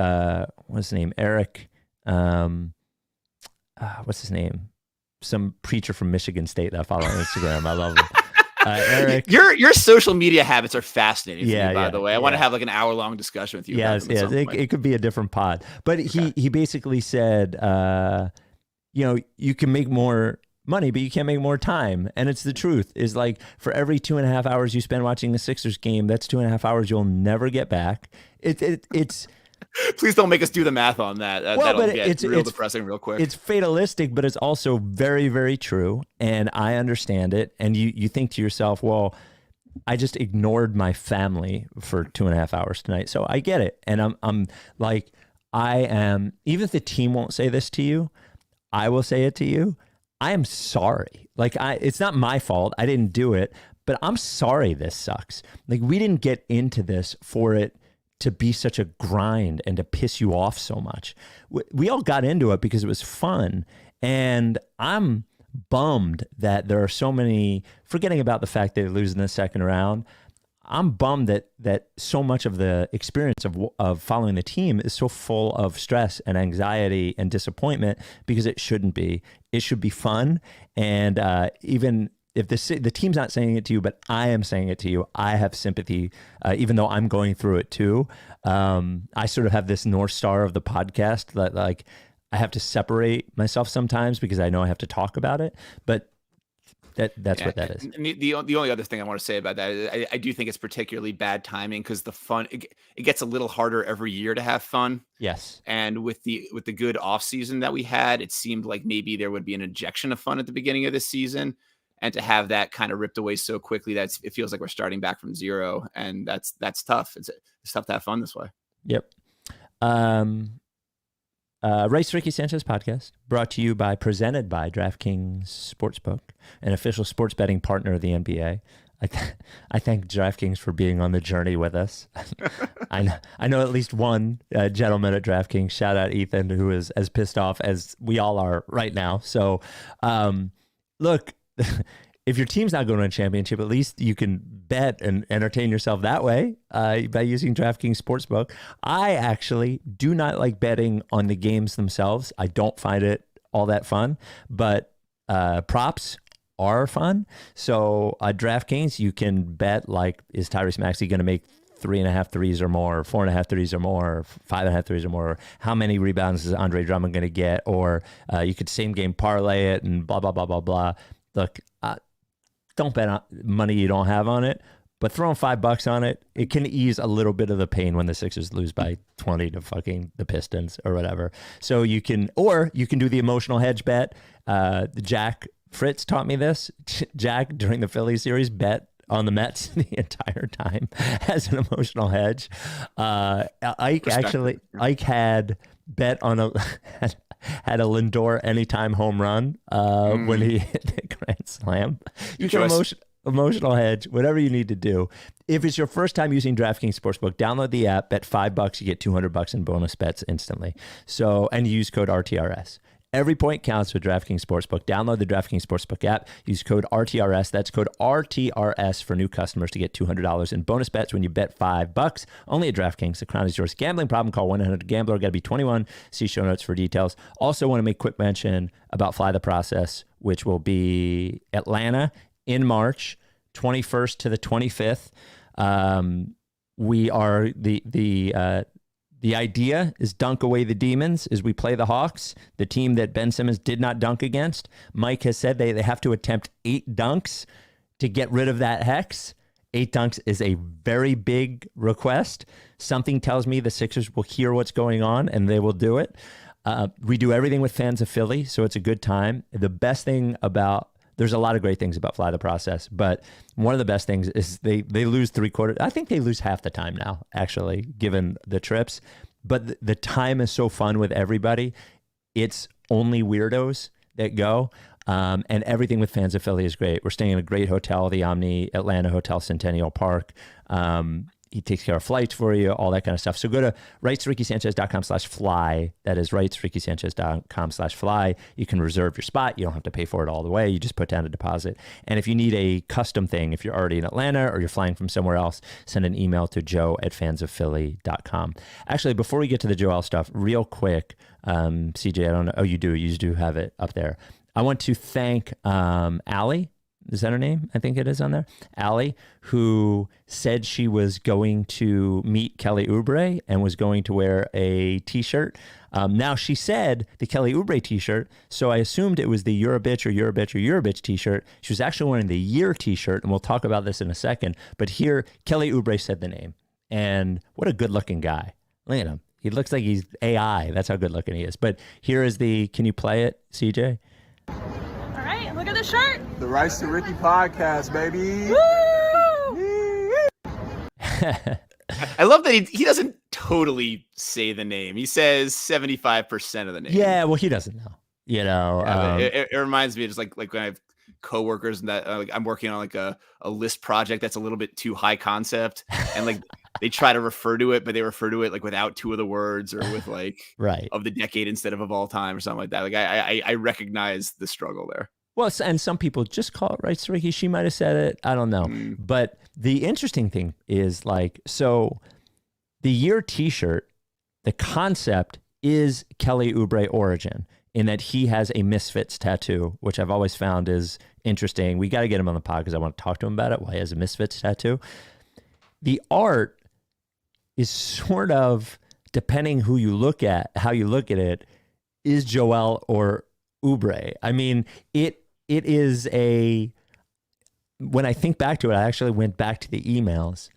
Speaker 1: his name? Eric, what's his name? Some preacher from Michigan State that I follow on Instagram. I love him. Eric,
Speaker 3: your social media habits are fascinating. To me, by the way, I want to have like an hour-long discussion with you.
Speaker 1: Yes. It could be a different pod, but he basically said, you can make more money, but you can't make more time. And it's the truth. Is like for every 2.5 hours you spend watching the Sixers game, that's 2.5 hours you'll never get back. It's.
Speaker 3: Please don't make us do the math on that. That'll get real depressing real quick.
Speaker 1: It's fatalistic, but it's also very, very true. And I understand it. And you think to yourself, well, I just ignored my family for 2.5 hours tonight. So I get it. And I'm like, even if the team won't say this to you, I will say it to you. I am sorry. Like it's not my fault. I didn't do it, but I'm sorry this sucks. Like we didn't get into this for it to be such a grind and to piss you off so much. We all got into it because it was fun. And I'm bummed that there are so many, forgetting about the fact they lose in the second round, I'm bummed that so much of the experience of following the team is so full of stress and anxiety and disappointment, because it shouldn't be. It should be fun. And even if the team's not saying it to you, but I am saying it to you, I have sympathy, even though I'm going through it too. I sort of have this North Star of the podcast that like I have to separate myself sometimes because I know I have to talk about it, but that's what that is.
Speaker 3: And the only other thing I want to say about that is I do think it's particularly bad timing because the fun, it gets a little harder every year to have fun.
Speaker 1: Yes. And
Speaker 3: with the good off season that we had, it seemed like maybe there would be an injection of fun at the beginning of this season. And to have that kind of ripped away so quickly, it feels like we're starting back from zero, and that's tough. It's tough to have fun this way.
Speaker 1: Yep. Race Ricky Sanchez podcast brought to you presented by Draftkings Sportsbook, an official sports betting partner of the NBA. I thank DraftKings for being on the journey with us. I know at least one gentleman at DraftKings. Shout out Ethan, who is as pissed off as we all are right now. So, look. If your team's not going to a championship, at least you can bet and entertain yourself that way by using DraftKings Sportsbook. I actually do not like betting on the games themselves. I don't find it all that fun, but props are fun. So DraftKings, you can bet like, is Tyrese Maxey going to make 3.5 threes or more, 4.5 threes or more, 5.5 threes or more? How many rebounds is Andre Drummond going to get? Or you could same game parlay it and blah, blah, blah, blah, blah. Look, don't bet on money you don't have on it, but throwing $5 on it, it can ease a little bit of the pain when the Sixers lose by 20 to fucking the Pistons or whatever. So you can do the emotional hedge bet. Jack Fritz taught me this. Jack, during the Phillies series, bet on the Mets the entire time as an emotional hedge. Ike had bet on had a Lindor anytime home run when he hit the grand slam. You can emotional hedge, whatever you need to do. If it's your first time using DraftKings Sportsbook, download the app, bet $5, you get $200 in bonus bets instantly. So, and use code RTRS. Every point counts with DraftKings Sportsbook. Download the DraftKings Sportsbook app. Use code RTRS. That's code RTRS for new customers to get $200 in bonus bets when you bet $5. Only at DraftKings. The crown is yours. Gambling problem? Call 1-800-GAMBLER. Got to be 21. See show notes for details. Also want to make quick mention about Fly the Process, which will be Atlanta in March, 21st to the 25th. We are the idea is dunk away the demons as we play the Hawks, the team that Ben Simmons did not dunk against. Mike has said they have to attempt 8 dunks to get rid of that hex. 8 dunks is a very big request. Something tells me the Sixers will hear what's going on and they will do it. We do everything with fans of Philly, so it's a good time. The best thing about, there's a lot of great things about Fly the Process, but one of the best things is they lose 3/4. I think they lose half the time now, actually, given the trips. But the time is so fun with everybody. It's only weirdos that go. And everything with fans of Philly is great. We're staying in a great hotel, the Omni Atlanta Hotel Centennial Park. He takes care of flights for you, all that kind of stuff. So go to rightsrickysanchez.com/fly. That is rightsrickysanchez.com/fly. You can reserve your spot. You don't have to pay for it all the way. You just put down a deposit. And if you need a custom thing, if you're already in Atlanta or you're flying from somewhere else, send an email to joe@fansofphilly.com. Actually, before we get to the Joel stuff, real quick, CJ, I don't know. Oh, you do. You do have it up there. I want to thank Allie. Is that her name? I think it is on there. Allie, who said she was going to meet Kelly Oubre and was going to wear a T-shirt. Now, she said the Kelly Oubre T-shirt, so I assumed it was the You're a Bitch or You're a Bitch or You're a Bitch T-shirt. She was actually wearing the Year T-shirt, and we'll talk about this in a second. But here, Kelly Oubre said the name. And what a good-looking guy. Look at him. He looks like he's AI. That's how good-looking he is. But here is the, can you play it, CJ?
Speaker 5: All right, look at the shirt.
Speaker 6: The Rice to Ricky podcast, baby.
Speaker 3: I love that he doesn't totally say the name. He says 75% of the name.
Speaker 1: Yeah, well, he doesn't know. You know,
Speaker 3: it reminds me of just like when I have coworkers and that like I'm working on like a list project that's a little bit too high concept, and like they try to refer to it, but they refer to it like without 2 of the words or with like
Speaker 1: right.
Speaker 3: of the decade instead of all time or something like that. Like I recognize the struggle there.
Speaker 1: Well, and some people just call it Rights to Ricky. She might have said it. I don't know. But the interesting thing is like, so the Year T-shirt, the concept is Kelly Oubre origin in that he has a Misfits tattoo, which I've always found is interesting. We got to get him on the pod because I want to talk to him about it. Why he has a Misfits tattoo. The art is sort of, depending who you look at, how you look at it, is Joel or Oubre. I mean, it is when I think back to it, I actually went back to the emails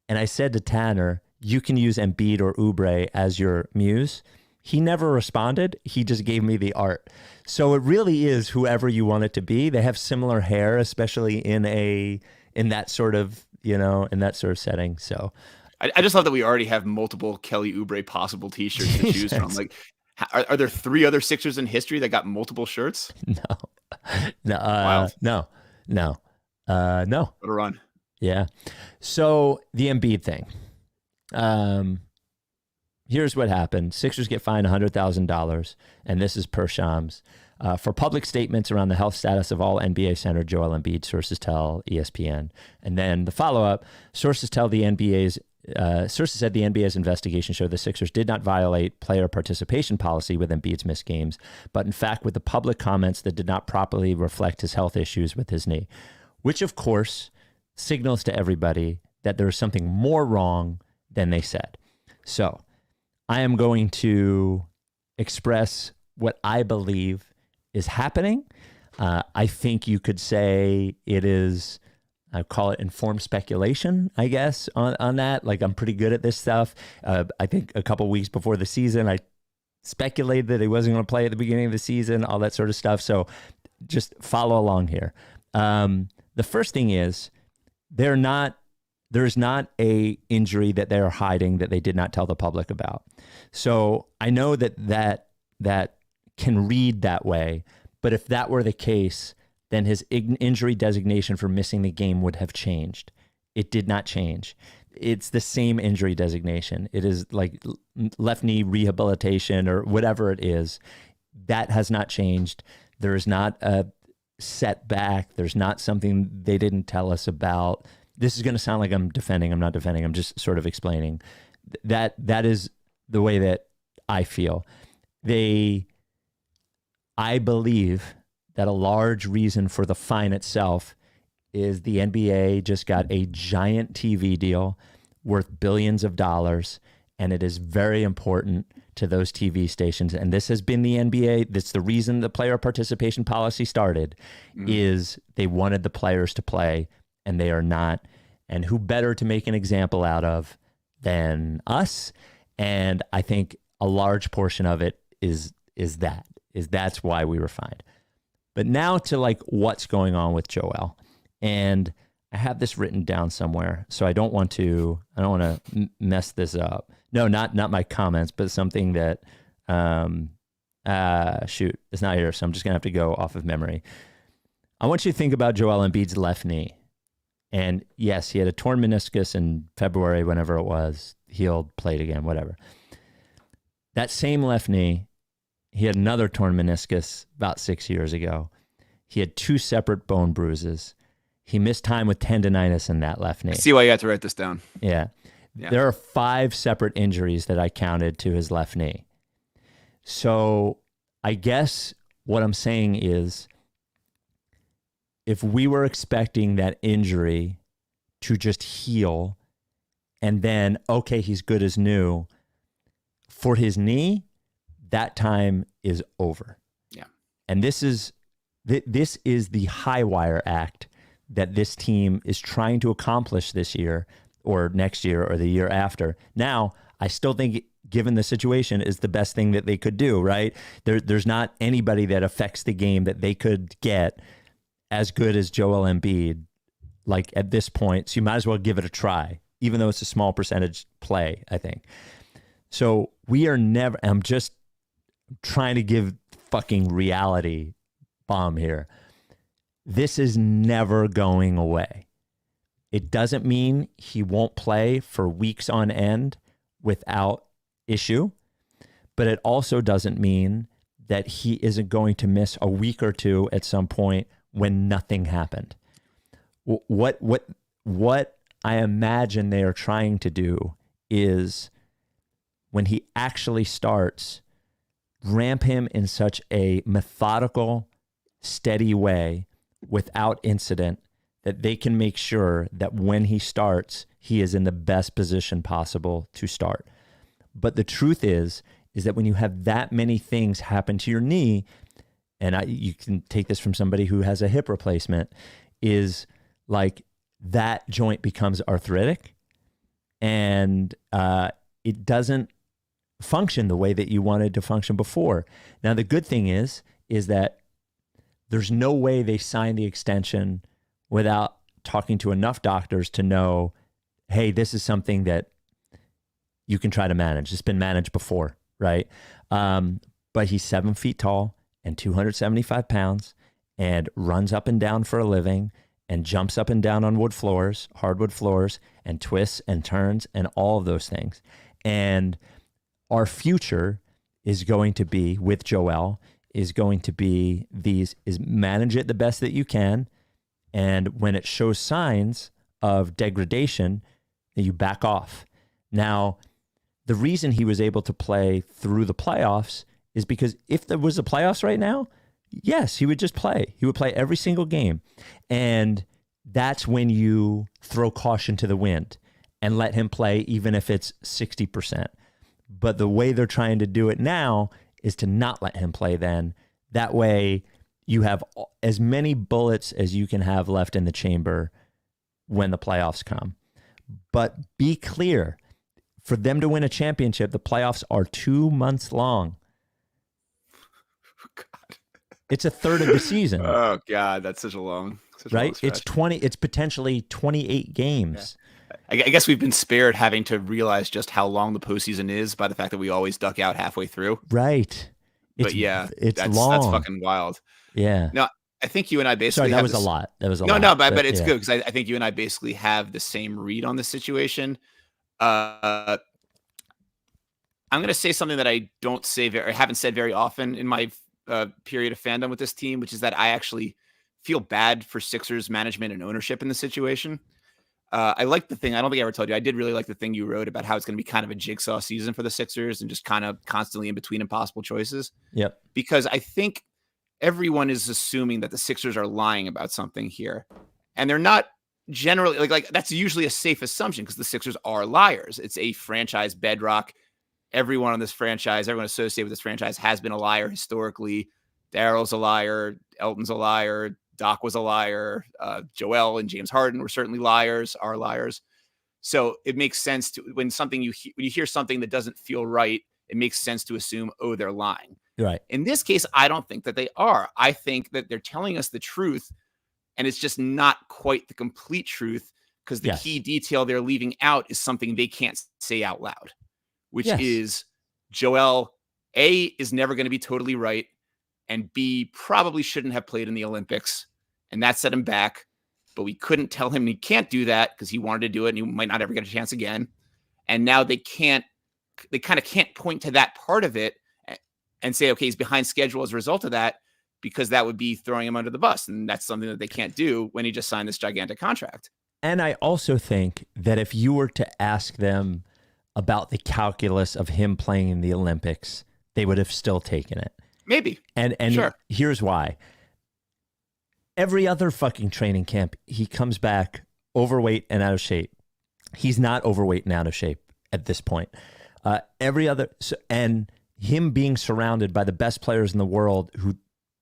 Speaker 1: and I said to Tanner, you can use Embiid or Oubre as your muse. He never responded. He just gave me the art. So it really is whoever you want it to be. They have similar hair, especially in that sort of, you know, in that sort of setting. So
Speaker 3: I just love that we already have multiple Kelly Oubre possible T-shirts to choose from. Like, are there 3 other Sixers in history that got multiple shirts?
Speaker 1: No. No.
Speaker 3: What a run.
Speaker 1: Yeah. So the Embiid thing. Here's what happened. Sixers get fined $100,000, and this is per Shams. For public statements around the health status of all NBA center Joel Embiid, sources tell ESPN. And then the follow-up, sources said the NBA's investigation showed the Sixers did not violate player participation policy with Embiid's missed games, but in fact with the public comments that did not properly reflect his health issues with his knee, which of course signals to everybody that there is something more wrong than they said. So I am going to express what I believe is happening. I think you could say it is, I call it informed speculation, I guess, on that. Like, I'm pretty good at this stuff. I think a couple weeks before the season, I speculated that he wasn't going to play at the beginning of the season, all that sort of stuff. So just follow along here. The first thing is there's not a injury that they're hiding that they did not tell the public about. So I know that can read that way, but if that were the case, then his injury designation for missing the game would have changed. It did not change. It's the same injury designation. It is like left knee rehabilitation or whatever it is. That has not changed. There is not a setback. There's not something they didn't tell us about. This is going to sound like I'm defending. I'm not defending. I'm just sort of explaining. That is the way that I feel. I believe that a large reason for the fine itself is the NBA just got a giant TV deal worth billions of dollars, and it is very important to those TV stations. And this has been the NBA. That's the reason the player participation policy started, is they wanted the players to play, and they are not. And who better to make an example out of than us? And I think a large portion of it is that's why we were fined. But now to like what's going on with Joel. And I have this written down somewhere, so I don't want to mess this up. No, not my comments, but something that shoot, it's not here, so I'm just gonna have to go off of memory. I want you to think about Joel Embiid's left knee. And yes, he had a torn meniscus in February, whenever it was, healed, played again, whatever. That same left knee, he had another torn meniscus about 6 years ago. He had 2 separate bone bruises. He missed time with tendonitis in that left knee.
Speaker 3: I see why you had to write this down.
Speaker 1: Yeah. There are 5 separate injuries that I counted to his left knee. So I guess what I'm saying is, if we were expecting that injury to just heal and then, okay, he's good as new, for his knee, that time is over.
Speaker 3: Yeah.
Speaker 1: And this is the high wire act that this team is trying to accomplish this year or next year or the year after. Now, I still think, given the situation, is the best thing that they could do, right? There's not anybody that affects the game that they could get as good as Joel Embiid, like at this point. So you might as well give it a try, even though it's a small percentage play, I think. So we are never, I'm just trying to give fucking reality bomb here. This is never going away. It doesn't mean he won't play for weeks on end without issue, but it also doesn't mean that he isn't going to miss a week or two at some point when nothing happened. What I imagine they are trying to do is, when he actually starts, ramp him in such a methodical, steady way without incident that they can make sure that when he starts, he is in the best position possible to start. But the truth is that when you have that many things happen to your knee, and you can take this from somebody who has a hip replacement, is like that joint becomes arthritic and it doesn't function the way that you wanted to function before. Now, the good thing is that there's no way they signed the extension without talking to enough doctors to know, hey, this is something that you can try to manage. It's been managed before, right? But he's 7 feet tall and 275 pounds and runs up and down for a living and jumps up and down on hardwood floors, and twists and turns and all of those things. And our future is going to be, with Joel, is going to be is manage it the best that you can. And when it shows signs of degradation, you back off. Now, the reason he was able to play through the playoffs is because if there was a playoffs right now, yes, he would just play. He would play every single game. And that's when you throw caution to the wind and let him play, even if it's 60%. But the way they're trying to do it now is to not let him play then. That way you have as many bullets as you can have left in the chamber when the playoffs come. But be clear, for them to win a championship, the playoffs are 2 months long.
Speaker 3: God.
Speaker 1: It's a third of the season.
Speaker 3: Oh God, that's such a long
Speaker 1: right?
Speaker 3: Long
Speaker 1: it's potentially 28 games.
Speaker 3: Yeah. I guess we've been spared having to realize just how long the postseason is by the fact that we always duck out halfway through.
Speaker 1: Right.
Speaker 3: But
Speaker 1: that's long.
Speaker 3: That's fucking wild.
Speaker 1: Yeah.
Speaker 3: No, I think you and I basically.
Speaker 1: Sorry, that was a lot.
Speaker 3: But it's good because I think you and I basically have the same read on the situation. I'm going to say something that I don't say haven't said very often in my period of fandom with this team, which is that I actually feel bad for Sixers management and ownership in the situation. I like the thing. I don't think I ever told you. I did really like the thing you wrote about how it's going to be kind of a jigsaw season for the Sixers and just kind of constantly in between impossible choices.
Speaker 1: Yep.
Speaker 3: Because I think everyone is assuming that the Sixers are lying about something here. And they're not generally like that's usually a safe assumption because the Sixers are liars. It's a franchise bedrock. Everyone on this franchise, everyone associated with this franchise has been a liar historically. Daryl's a liar. Elton's a liar. Doc was a liar. Joel and James Harden were certainly liars, are liars. So it makes sense to when you hear something that doesn't feel right, it makes sense to assume, oh, they're lying.
Speaker 1: Right.
Speaker 3: In this case, I don't think that they are. I think that they're telling us the truth, and it's just not quite the complete truth because the key detail they're leaving out is something they can't say out loud, which is Joel, A, is never going to be totally right, and B, probably shouldn't have played in the Olympics, and that set him back. But we couldn't tell him he can't do that because he wanted to do it and he might not ever get a chance again. And now they kind of can't point to that part of it and say, okay, he's behind schedule as a result of that, because that would be throwing him under the bus. And that's something that they can't do when he just signed this gigantic contract.
Speaker 1: And I also think that if you were to ask them about the calculus of him playing in the Olympics, they would have still taken it.
Speaker 3: Maybe.
Speaker 1: And
Speaker 3: sure.
Speaker 1: Here's why. Every other fucking training camp, he comes back overweight and out of shape. He's not overweight and out of shape at this point. And him being surrounded by the best players in the world who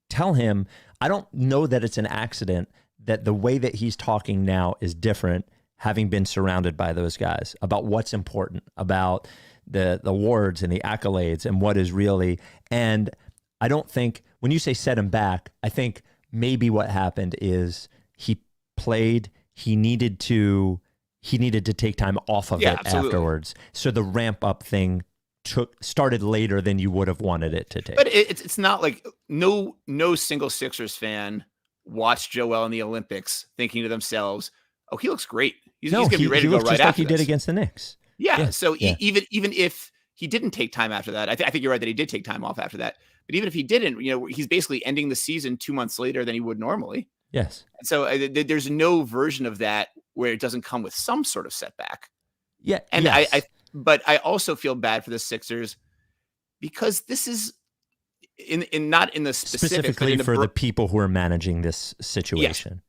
Speaker 1: tell him, I don't know that it's an accident that the way that he's talking now is different, having been surrounded by those guys, about what's important, about the awards and the accolades and what is really. And I don't think, when you say set him back, I think maybe what happened is he played, he needed to take time off of it afterwards. So the ramp up thing started later than you would have wanted it to take.
Speaker 3: But it's not like no single Sixers fan watched Joel in the Olympics thinking to themselves, oh, he looks great. He's going to be ready to go right after
Speaker 1: like he did against the Knicks.
Speaker 3: Yeah. So even if he didn't take time after that, I think you're right that he did take time off after that. But even if he didn't, he's basically ending the season 2 months later than he would normally.
Speaker 1: Yes.
Speaker 3: And so there's no version of that where it doesn't come with some sort of setback.
Speaker 1: Yeah.
Speaker 3: And but I also feel bad for the Sixers because this is not in the
Speaker 1: specifically for the people who are managing this situation.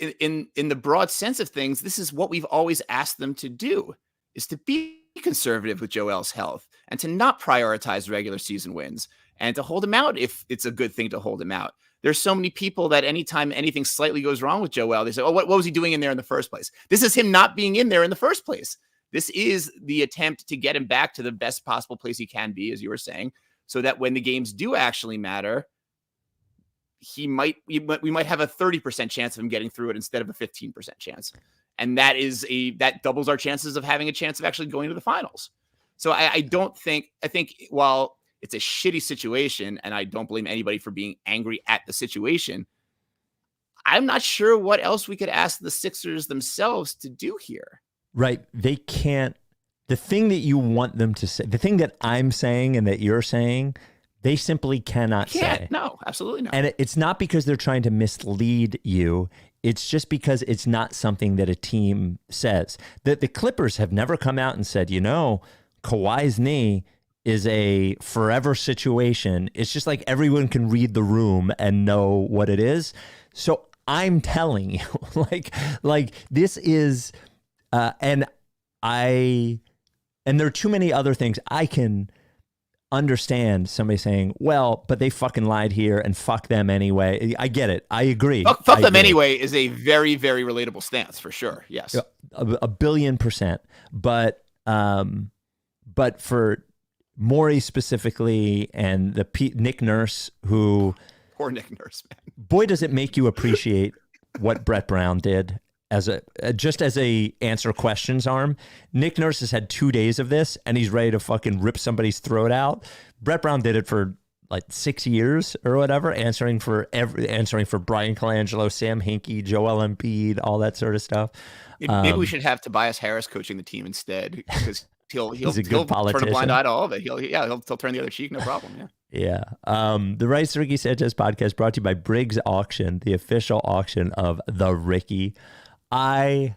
Speaker 3: Yes. In the broad sense of things, this is what we've always asked them to do, is to be conservative with Joel's health and to not prioritize regular season wins and to hold him out if it's a good thing to hold him out. There's so many people that anytime anything slightly goes wrong with Joel, they say, oh, what was he doing in there in the first place? This is him not being in there in the first place. This is the attempt to get him back to the best possible place he can be, as you were saying, so that when the games do actually matter, we might have a 30% chance of him getting through it instead of a 15% chance. And that doubles our chances of having a chance of actually going to the finals. So I think while it's a shitty situation, and I don't blame anybody for being angry at the situation, I'm not sure what else we could ask the Sixers themselves to do here.
Speaker 1: Right. They can't. The thing that you want them to say, the thing that I'm saying and that you're saying, they simply cannot say.
Speaker 3: No, absolutely not.
Speaker 1: And it's not because they're trying to mislead you. It's just because it's not something that a team says. The Clippers have never come out and said, Kawhi's knee is a forever situation. It's just like everyone can read the room and know what it is. So I'm telling you, like this is, and there are too many other things I can understand somebody saying, well, but they fucking lied here and fuck them anyway. I get it. I agree.
Speaker 3: Fuck them anyway is a very, very relatable stance for sure. Yes.
Speaker 1: A billion %. But for Morey specifically and Nick Nurse, who...
Speaker 3: Poor Nick Nurse, man.
Speaker 1: Boy, does it make you appreciate what Brett Brown did as a answer questions arm. Nick Nurse has had 2 days of this and he's ready to fucking rip somebody's throat out. Brett Brown did it for like 6 years or whatever, answering for Brian Colangelo, Sam Hinkie, Joel Embiid, all that sort of stuff.
Speaker 3: Maybe we should have Tobias Harris coaching the team instead, because he'll turn a blind eye to all of it. He'll turn the other cheek, no problem.
Speaker 1: Yeah. The Rice to Ricky Sanchez podcast brought to you by Briggs Auction, the official auction of the Ricky. I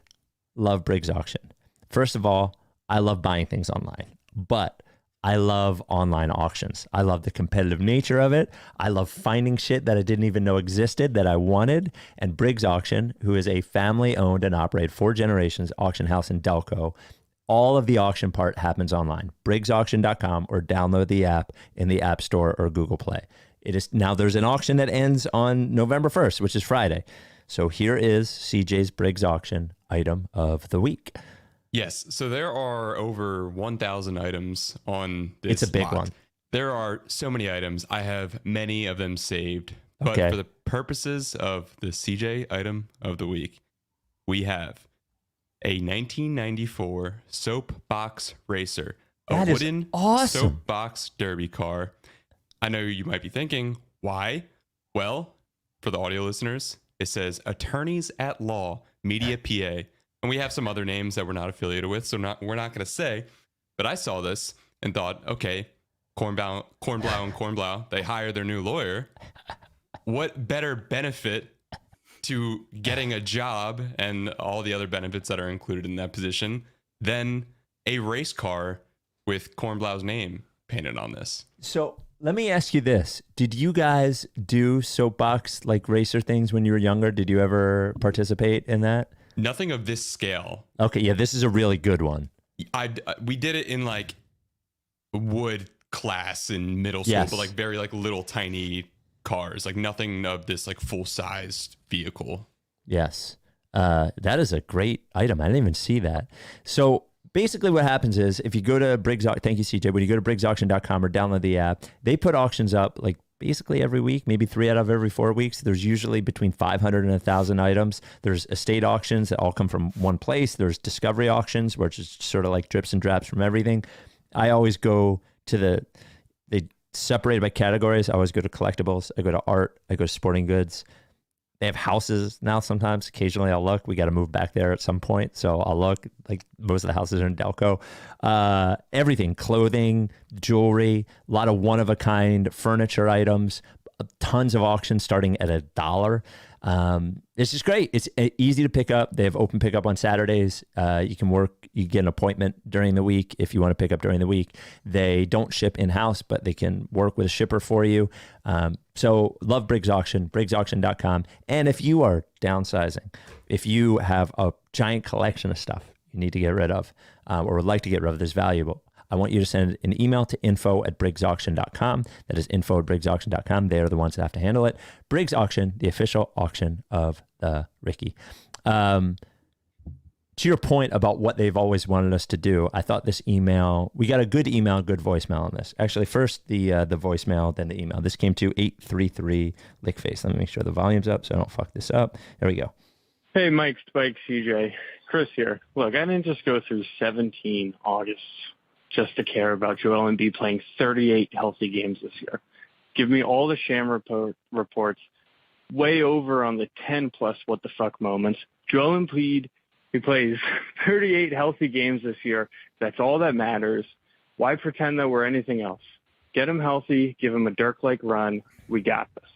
Speaker 1: love Briggs Auction. First of all, I love buying things online, but I love online auctions. I love the competitive nature of it. I love finding shit that I didn't even know existed that I wanted. And Briggs Auction, who is a family-owned and operated 4 generations auction house in Delco, all of the auction part happens online. BriggsAuction.com, or download the app in the App Store or Google Play. It is now. There's an auction that ends on November 1st, which is Friday. So here is CJ's Briggs Auction item of the week.
Speaker 2: Yes. So there are over 1,000 items on this.
Speaker 1: It's a big
Speaker 2: lot.
Speaker 1: one.
Speaker 2: There are so many items. I have many of them saved. But
Speaker 1: Okay.
Speaker 2: for the purposes of the CJ item of the week, we have a 1994 soapbox racer,
Speaker 1: That
Speaker 2: a
Speaker 1: is
Speaker 2: wooden
Speaker 1: awesome.
Speaker 2: soapbox derby car. I know you might be thinking, why? Well, for the audio listeners, it says Attorneys at Law, Media PA. And we have some other names that we're not affiliated with, so we're not going to say. But I saw this and thought, okay, Kornblau and Kornblau, they hire their new lawyer. What better benefit to getting a job and all the other benefits that are included in that position than a race car with Kornblau's name painted on this?
Speaker 1: So let me ask you this. Did you guys do soapbox like racer things when you were younger? Did you ever participate in that?
Speaker 2: Nothing of this scale.
Speaker 1: Okay, yeah, this is a really good one.
Speaker 2: We did it in like wood class in middle school,
Speaker 1: Yes.
Speaker 2: but like very like little tiny cars, like nothing of this like full-sized vehicle.
Speaker 1: Yes. That is a great item. I didn't even see that. So basically what happens is if you go to Briggs, thank you, CJ, when you go to briggsauction.com or download the app, they put auctions up like basically every week, maybe 3 out of every 4 weeks. There's usually between 500 and 1,000 items. There's estate auctions that all come from one place. There's discovery auctions, which is sort of like drips and drops from everything. I always go to they separated by categories. I always go to collectibles. I go to art. I go to sporting goods. They have houses now sometimes. Occasionally I'll look. We got to move back there at some point. So I'll look. Like most of the houses are in Delco. Everything, clothing, jewelry, a lot of one-of-a-kind furniture items, tons of auctions starting at $1. It's just great. It's easy to pick up. They have open pickup on Saturdays. You can work, you get an appointment during the week if you want to pick up during the week. They don't ship in-house, but they can work with a shipper for you. So love Briggs Auction, briggsauction.com. And if you are downsizing, if you have a giant collection of stuff you need to get rid of, or would like to get rid of that's valuable, I want you to send an email to info@briggsauction.com. That is info@briggsauction.com. They are the ones that have to handle it. Briggs Auction, the official auction of the Ricky. To your point about what they've always wanted us to do, I thought this email, we got a good email, good voicemail on this. Actually, first the voicemail, then the email. This came to 833 Lickface. Let me make sure the volume's up so I don't fuck this up. There we go.
Speaker 7: Hey, Mike, Spike, CJ. Chris here. Look, I didn't just go through 17 Augusts just to care about Joel Embiid playing 38 healthy games this year. Give me all the sham reports, way over on the 10-plus what-the-fuck moments. Joel Embiid, he plays 38 healthy games this year. That's all that matters. Why pretend that we're anything else? Get him healthy, give him a Dirk-like run. We got this.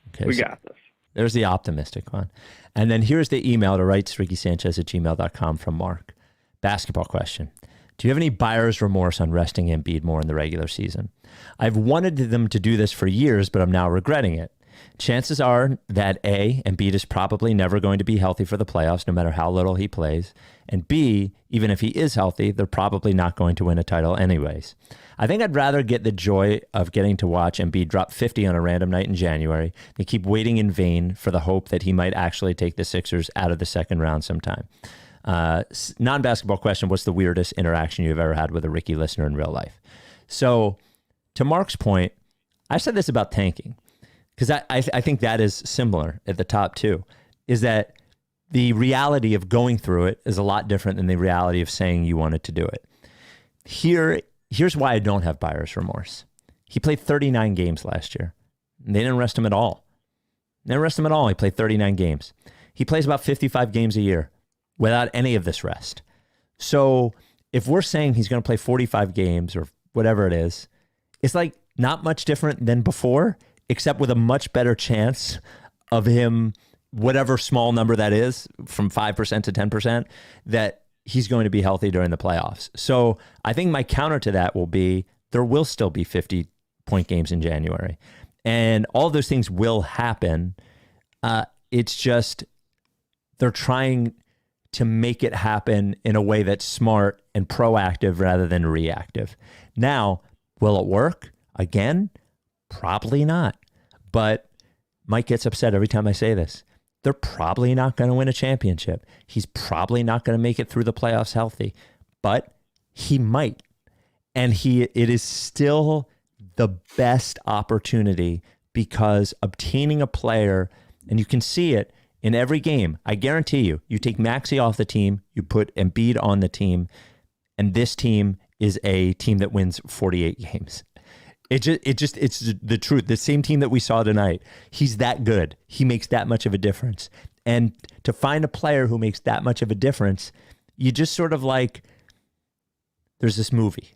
Speaker 1: Okay,
Speaker 7: we got this.
Speaker 1: There's the optimistic one. And then here's the email to ricksanchez@gmail.com from Mark. Basketball question. Do you have any buyer's remorse on resting Embiid more in the regular season? I've wanted them to do this for years, but I'm now regretting it. Chances are that A, Embiid is probably never going to be healthy for the playoffs, no matter how little he plays. And B, even if he is healthy, they're probably not going to win a title anyways. I think I'd rather get the joy of getting to watch Embiid drop 50 on a random night in January than keep waiting in vain for the hope that he might actually take the Sixers out of the second round sometime. Non-basketball question, what's the weirdest interaction you've ever had with a Ricky listener in real life? So to Mark's point, I said this about tanking, because I think that is similar at the top too, is that the reality of going through it is a lot different than the reality of saying you wanted to do it. Here's why I don't have buyer's remorse. He played 39 games last year. They didn't rest him at all. They didn't rest him at all. He played 39 games. He plays about 55 games a year without any of this rest. So if we're saying he's going to play 45 games or whatever it is, it's like not much different than before, except with a much better chance of him, whatever small number that is, from 5% to 10%, that he's going to be healthy during the playoffs. So I think my counter to that will be there will still be 50-point games in January. And all those things will happen. It's just they're trying to make it happen in a way that's smart and proactive rather than reactive. Now, will it work? Again, probably not. But Mike gets upset every time I say this. They're probably not going to win a championship. He's probably not going to make it through the playoffs healthy, but he might. And it is still the best opportunity because obtaining a player, and you can see it in every game. I guarantee you take Maxey off the team, you put Embiid on the team, and this team is a team that wins 48 games. It's the truth. The same team that we saw tonight. He's that good. He makes that much of a difference. And to find a player who makes that much of a difference, you just sort of like, there's this movie.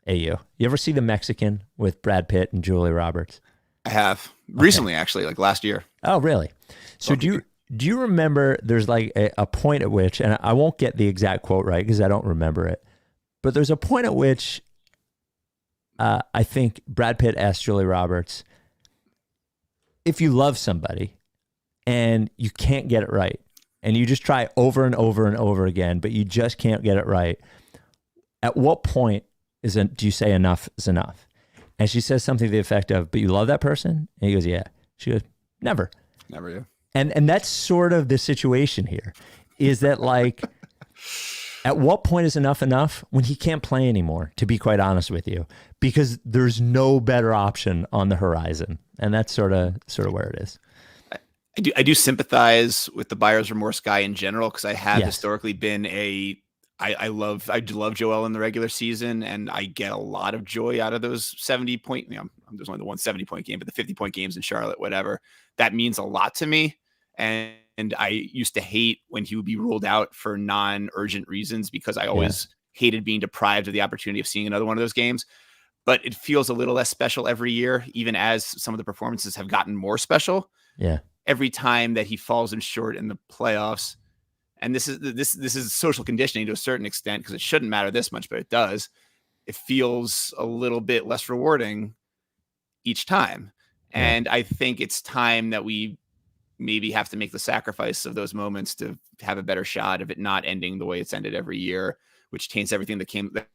Speaker 1: You ever see The Mexican with Brad Pitt and Julia Roberts?
Speaker 3: I have recently, actually, like last year.
Speaker 1: Oh, really? So do you remember? There's like a point at which, and I won't get the exact quote right because I don't remember it, but there's a point at which I think Brad Pitt asked Julia Roberts, if you love somebody and you can't get it right, and you just try over and over and over again, but you just can't get it right, at what point do you say enough is enough? And she says something to the effect of, but you love that person? And he goes, yeah. She goes, never.
Speaker 3: Never, yeah.
Speaker 1: And that's sort of the situation here, is that like, at what point is enough when he can't play anymore, to be quite honest with you, because there's no better option on the horizon. And that's sort of where it is.
Speaker 3: I do sympathize with the buyer's remorse guy in general, because I have historically been I love Joel in the regular season, and I get a lot of joy out of those 70-point, there's only the one 70-point game, but the 50-point games in Charlotte, whatever, that means a lot to me. And I used to hate when he would be ruled out for non-urgent reasons, because I always hated being deprived of the opportunity of seeing another one of those games. But it feels a little less special every year, even as some of the performances have gotten more special.
Speaker 1: Yeah.
Speaker 3: Every time that he falls in short in the playoffs. And this is social conditioning to a certain extent, because it shouldn't matter this much, but it does. It feels a little bit less rewarding each time. Yeah. And I think it's time that we maybe have to make the sacrifice of those moments to have a better shot of it not ending the way it's ended every year, which taints everything that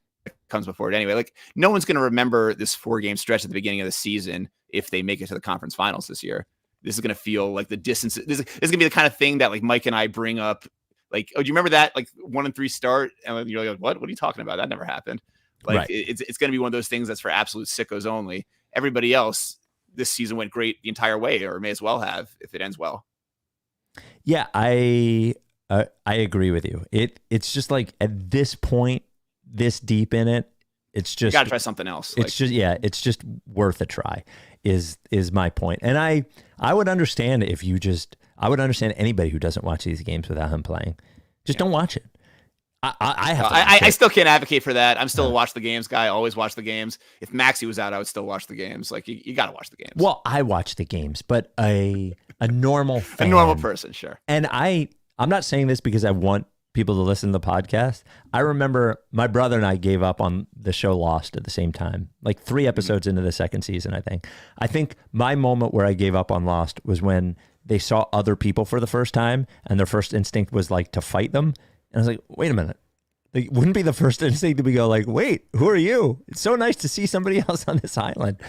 Speaker 3: comes before it anyway. Like, no one's going to remember this 4-game stretch at the beginning of the season if they make it to the conference finals this year. This is going to feel like the distance. This is going to be the kind of thing that like Mike and I bring up. Like, oh, do you remember that like 1-3 start? And you're like, what are you talking about? That never happened. Like, right. It's going to be one of those things that's for absolute sickos only. Everybody else this season went great the entire way, or may as well have if it ends well.
Speaker 1: Yeah, I agree with you. It's just like at this point, this deep in it, it's just,
Speaker 3: you gotta try something else.
Speaker 1: It's it's just worth a try. Is my point. And I would understand I would understand anybody who doesn't watch these games without him playing. Just don't watch it.
Speaker 3: I still can't advocate for that. I'm still a watch the games guy. I always watch the games. If Maxey was out, I would still watch the games. Like, you got to watch the games.
Speaker 1: Well, I watch the games, but a normal fan,
Speaker 3: a normal person, sure.
Speaker 1: And I'm not saying this because I want people to listen to the podcast. I remember my brother and I gave up on the show Lost at the same time, like 3 episodes into the second season, I think. I think my moment where I gave up on Lost was when they saw other people for the first time, and their first instinct was like to fight them. And I was like, wait a minute. Like, wouldn't be the first instinct to be go like, wait, who are you? It's so nice to see somebody else on this island.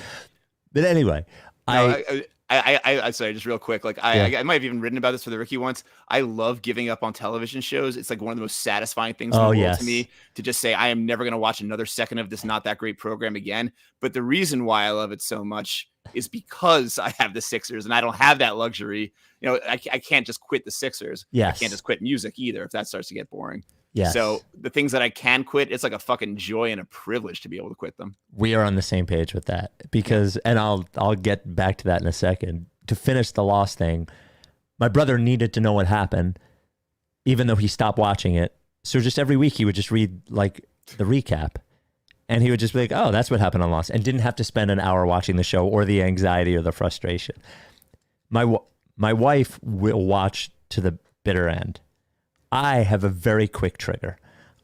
Speaker 1: But anyway,
Speaker 3: I sorry, just real quick. Like I might have even written about this for the Ricky once. I love giving up on television shows. It's like one of the most satisfying things in the world to me, to just say, I am never going to watch another second of this not that great program again. But the reason why I love it so much is because I have the Sixers, and I don't have that luxury. You know, I can't just quit the Sixers.
Speaker 1: Yes.
Speaker 3: I can't just quit music either if that starts to get boring.
Speaker 1: Yes.
Speaker 3: So the things that I can quit, it's like a fucking joy and a privilege to be able to quit them.
Speaker 1: We are on the same page with that, because, and I'll get back to that in a second. To finish the Lost thing, my brother needed to know what happened, even though he stopped watching it. So just every week he would just read like the recap, and he would just be like, oh, that's what happened on Lost, and didn't have to spend an hour watching the show or the anxiety or the frustration. My wife will watch to the bitter end. I have a very quick trigger.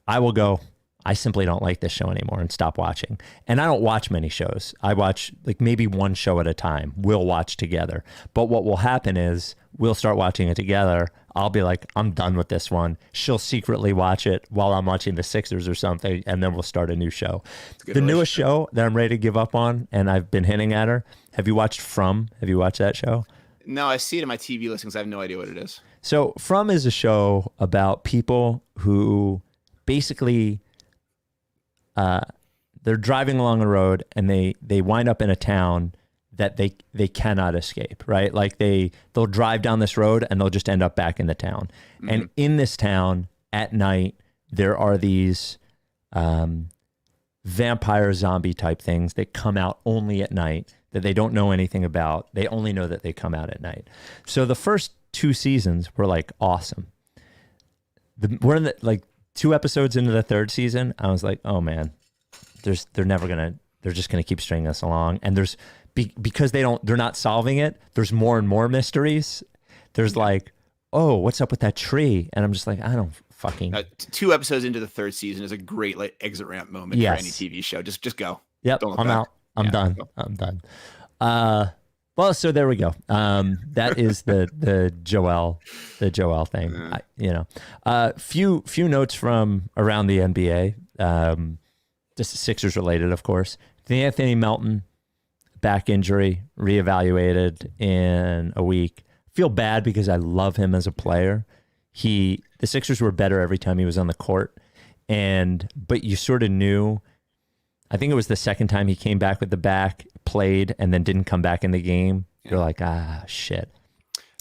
Speaker 1: I will go, I simply don't like this show anymore and stop watching. And I don't watch many shows. I watch like maybe one show at a time. We'll watch together. But what will happen is we'll start watching it together. I'll be like, I'm done with this one. She'll secretly watch it while I'm watching the Sixers or something, and then we'll start a new show. The newest show that I'm ready to give up on, and I've been hinting at her. Have you watched From? Have you watched that show?
Speaker 3: No, I see it in my TV listings. I have no idea what it is.
Speaker 1: So From is a show about people who basically they're driving along a road and they wind up in a town that they cannot escape, right? Like they'll drive down this road and they'll just end up back in the town. Mm-hmm. And in this town at night, there are these vampire zombie type things that come out only at night that they don't know anything about. They only know that they come out at night. So the first 2 seasons were like awesome. We're in like 2 episodes into the 3rd season. I was like, oh man, they're just gonna keep stringing us along. And there's because they're not solving it. There's more and more mysteries. There's like, oh, what's up with that tree? And I'm just like, I don't fucking.
Speaker 3: 2 episodes into the 3rd season is a great like exit ramp moment for any TV show. Just go.
Speaker 1: Yep, I'm out. I'm done. I'm done. Well, so there we go. That is the Joel thing. Few notes from around the NBA. Just Sixers related, of course. Anthony Melton, back injury, reevaluated in a week. Feel bad because I love him as a player. The Sixers were better every time he was on the court, but you sort of knew. I think it was the second time he came back with the back, played, and then didn't come back in the game. Yeah. You're like, shit.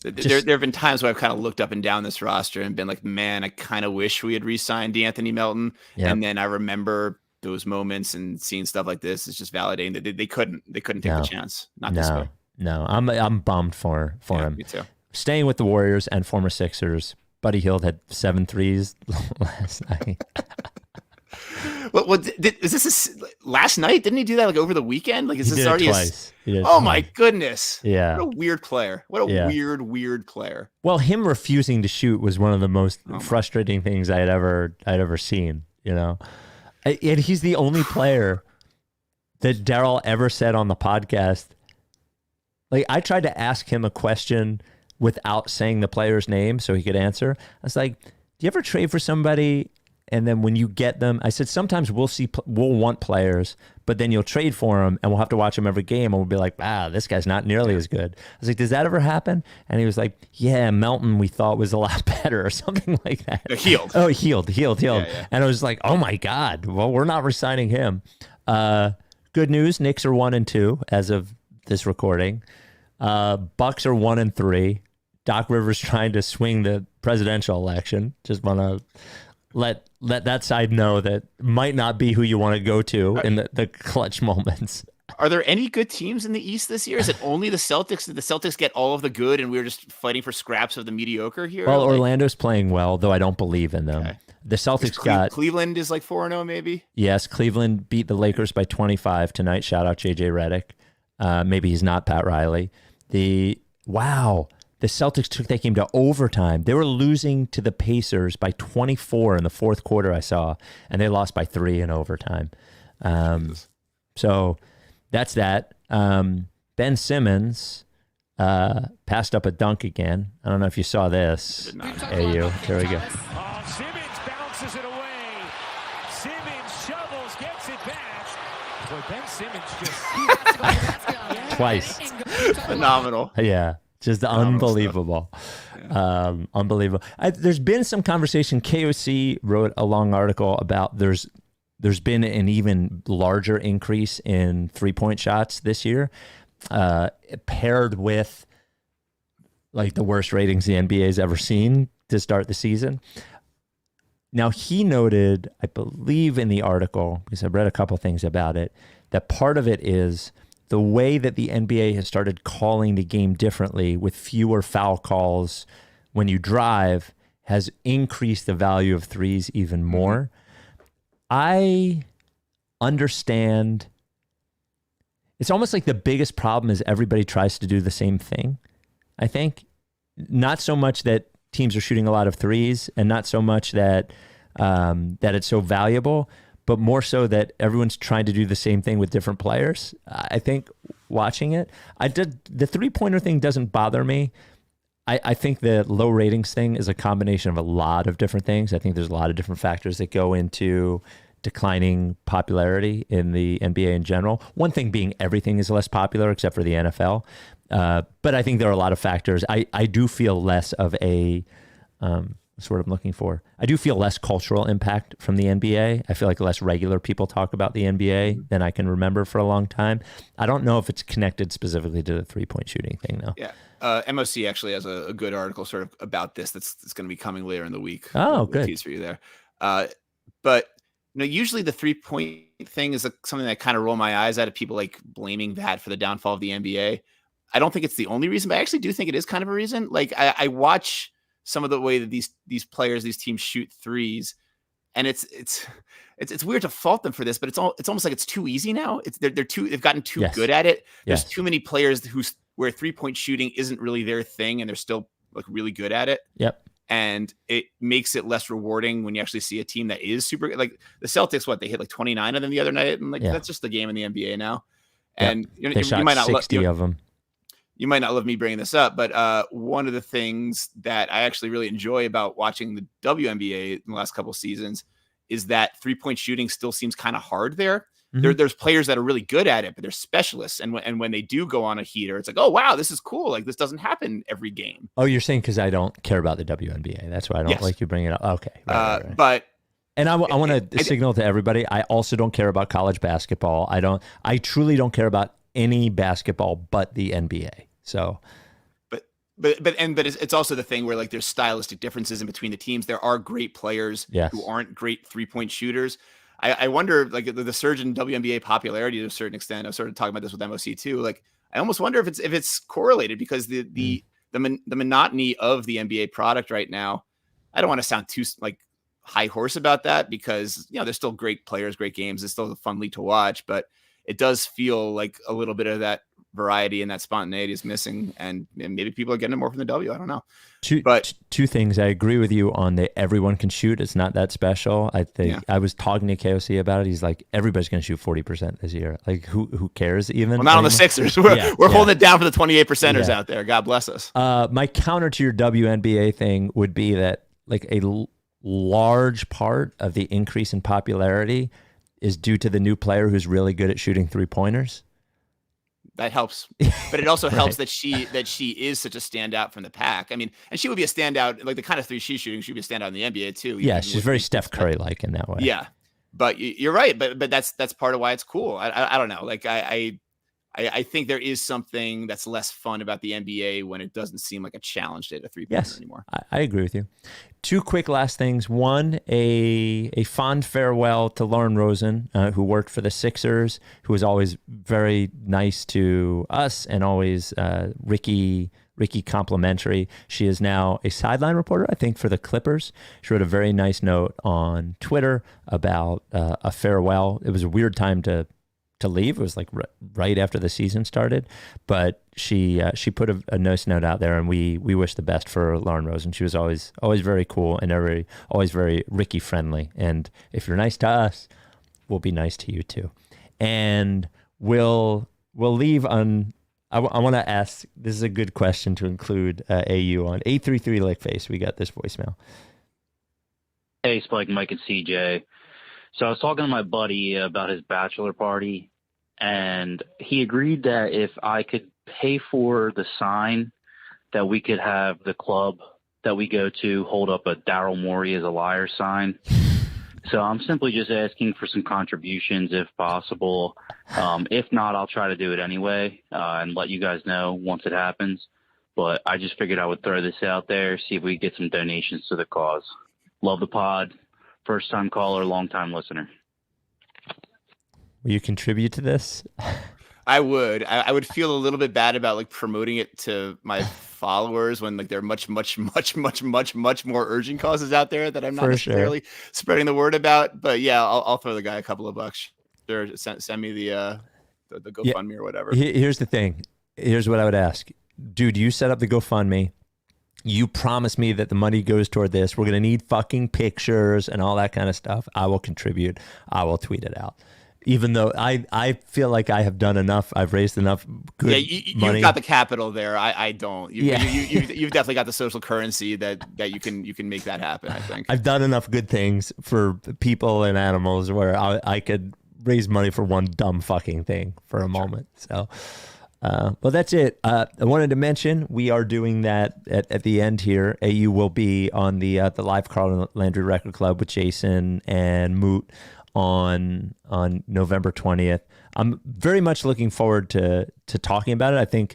Speaker 3: There have been times where I've kind of looked up and down this roster and been like, man, I kind of wish we had re-signed D'Anthony Melton. Yep. And then I remember those moments and seeing stuff like this is just validating that they couldn't take the chance. Not this way.
Speaker 1: No, I'm bummed for him. Me too. Staying with the Warriors and former Sixers, Buddy Hield had 7 threes last night.
Speaker 3: Is this last night? Didn't he do that like over the weekend? Like, is this already
Speaker 1: twice?
Speaker 3: My goodness!
Speaker 1: Yeah,
Speaker 3: what a weird player. What a weird player.
Speaker 1: Well, him refusing to shoot was one of the most frustrating things I'd ever seen. You know, and he's the only player that Daryl ever said on the podcast. Like, I tried to ask him a question without saying the player's name so he could answer. I was like, "Do you ever trade for somebody?" And then when you get them, I said, sometimes we'll want players, but then you'll trade for them and we'll have to watch them every game. And we'll be like, this guy's not nearly as good. I was like, does that ever happen? And he was like, yeah, Melton we thought was a lot better or something like that.
Speaker 3: Healed.
Speaker 1: Oh, healed. Yeah. And I was like, oh my God, well, we're not resigning him. Good news. Knicks are 1-2 as of this recording. Bucks are 1-3. Doc Rivers trying to swing the presidential election. Just want to let that side know that might not be who you want to go to in the clutch moments.
Speaker 3: Are there any good teams in the East this year? Is it only the Celtics? Did the Celtics get all of the good and we're just fighting for scraps of the mediocre here?
Speaker 1: Well, Orlando's playing well, though I don't believe in them. Okay. The Celtics got...
Speaker 3: Cleveland is like 4-0 maybe?
Speaker 1: Yes, Cleveland beat the Lakers by 25 tonight. Shout out JJ Redick. Maybe he's not Pat Riley. The Celtics took that game to overtime. They were losing to the Pacers by 24 in the 4th quarter, I saw, and they lost by 3 in overtime. So that's that. Ben Simmons passed up a dunk again. I don't know if you saw this. AU. There we go.
Speaker 8: Simmons bounces it away. Simmons shovels, gets it back. Boy, Ben Simmons just...
Speaker 1: Twice.
Speaker 3: Phenomenal.
Speaker 1: Yeah. Just unbelievable. Yeah. Unbelievable. There's been some conversation. KOC wrote a long article about there's been an even larger increase in 3-point shots this year, paired with like the worst ratings the NBA has ever seen to start the season. Now, he noted, I believe in the article, because I've read a couple things about it, that part of it is the way that the NBA has started calling the game differently with fewer foul calls when you drive has increased the value of threes even more. I understand. It's almost like the biggest problem is everybody tries to do the same thing. I think not so much that teams are shooting a lot of threes, and not so much that that it's so valuable, but more so that everyone's trying to do the same thing with different players. I think watching it, the 3-pointer thing doesn't bother me. I think the low ratings thing is a combination of a lot of different things. I think there's a lot of different factors that go into declining popularity in the NBA in general. One thing being everything is less popular except for the NFL. But I think there are a lot of factors. I do feel less of a, that's what I'm looking for. I do feel less cultural impact from the NBA. I feel like less regular people talk about the NBA than I can remember for a long time. I don't know if it's connected specifically to the 3-point shooting thing though.
Speaker 3: Yeah. MOC actually has a good article sort of about this that's going to be coming later in the week.
Speaker 1: Oh, good.
Speaker 3: Tease for you there. But usually the 3-point thing is something that I kind of roll my eyes at people like blaming that for the downfall of the NBA. I don't think it's the only reason, but I actually do think it is kind of a reason. Like I watch some of the way that these players, these teams shoot threes, and it's weird to fault them for this, but it's almost like it's too easy now. They've gotten too good at it. There's too many players where 3-point shooting isn't really their thing, and they're still like really good at it.
Speaker 1: Yep.
Speaker 3: And it makes it less rewarding when you actually see a team that is super like the Celtics. They hit like 29 of them the other night, and that's just the game in the NBA now. And
Speaker 1: they shot 60 of them.
Speaker 3: You might not love me bringing this up, but one of the things that I actually really enjoy about watching the WNBA in the last couple of seasons is that 3-point shooting still seems kind of hard there. Mm-hmm. There's players that are really good at it, but they're specialists. And when they do go on a heater, it's like, oh, wow, this is cool. Like, this doesn't happen every game.
Speaker 1: Oh, you're saying because I don't care about the WNBA. That's why I don't like you bringing it up. Okay. Right.
Speaker 3: But...
Speaker 1: And I want to signal to everybody, I also don't care about college basketball. I truly don't care about any basketball but the NBA. So...
Speaker 3: But it's also the thing where like there's stylistic differences in between the teams. There are great players who aren't great 3-point shooters. I wonder, like the surge in WNBA popularity to a certain extent. I was sort of talking about this with MOC too. Like I almost wonder if it's correlated because the monotony of the NBA product right now. I don't want to sound too like high horse about that because there's still great players, great games. It's still a fun league to watch, but it does feel like a little bit of that variety and that spontaneity is missing, and maybe people are getting it more from the W. I don't know.
Speaker 1: Two things. I agree with you on that. Everyone can shoot. It's not that special. I think I was talking to KOC about it. He's like, everybody's going to shoot 40% this year. Like, who cares even?
Speaker 3: Well, not on the Sixers. We're holding it down for the 28%ers out there. God bless us.
Speaker 1: My counter to your WNBA thing would be that like a large part of the increase in popularity is due to the new player who's really good at shooting 3-pointers.
Speaker 3: That helps, but it also helps that she is such a standout from the pack. I mean, and she would be a standout, like the kind of three she's shooting. She'd be a standout in the NBA too.
Speaker 1: Yeah, she's very Steph Curry-like in that way.
Speaker 3: Yeah, but you're right. But that's part of why it's cool. I don't know. Like I think there is something that's less fun about the NBA when it doesn't seem like a challenge to hit a 3-pointer anymore.
Speaker 1: I agree with you. Two quick last things. One, a fond farewell to Lauren Rosen, who worked for the Sixers, who was always very nice to us and always Ricky complimentary. She is now a sideline reporter, I think, for the Clippers. She wrote a very nice note on Twitter about a farewell. It was a weird time to leave. It was like right after the season started, but she put a nice note out there, and we wish the best for Lauren Rosen. She was always very cool and always very Ricky friendly. And if you're nice to us, we'll be nice to you too. And we'll leave on. I want to ask. This is a good question to include AU on 833 Lickface. We got this voicemail.
Speaker 9: Hey, Spike, Mike, and CJ. So I was talking to my buddy about his bachelor party, and he agreed that if I could pay for the sign, that we could have the club that we go to hold up a Daryl Morey is a liar sign. So I'm simply just asking for some contributions if possible. If not, I'll try to do it anyway and let you guys know once it happens. But I just figured I would throw this out there, see if we get some donations to the cause. Love the pod. First-time caller, long-time listener.
Speaker 1: Will you contribute to this?
Speaker 3: I would. I would feel a little bit bad about like promoting it to my followers when like there are much more urgent causes out there that I'm not necessarily spreading the word about. But yeah, I'll throw the guy a couple of bucks. Sure, send me the GoFundMe or whatever.
Speaker 1: Here's the thing. Here's what I would ask, dude. You set up the GoFundMe. you promise me that the money goes toward this. We're going to need fucking pictures and all that kind of stuff. I will contribute. I will tweet it out. Even though I feel like I have done enough, I've raised enough good money.
Speaker 3: You've got the capital there. I don't. You've definitely got the social currency that you can make that happen. I think
Speaker 1: I've done enough good things for people and animals where I could raise money for one dumb fucking thing for a moment. So, well, that's it. I wanted to mention we are doing that at the end here. AU will be on the live Carl Landry Record Club with Jason and Moot on November 20th. I'm very much looking forward to talking about it. I think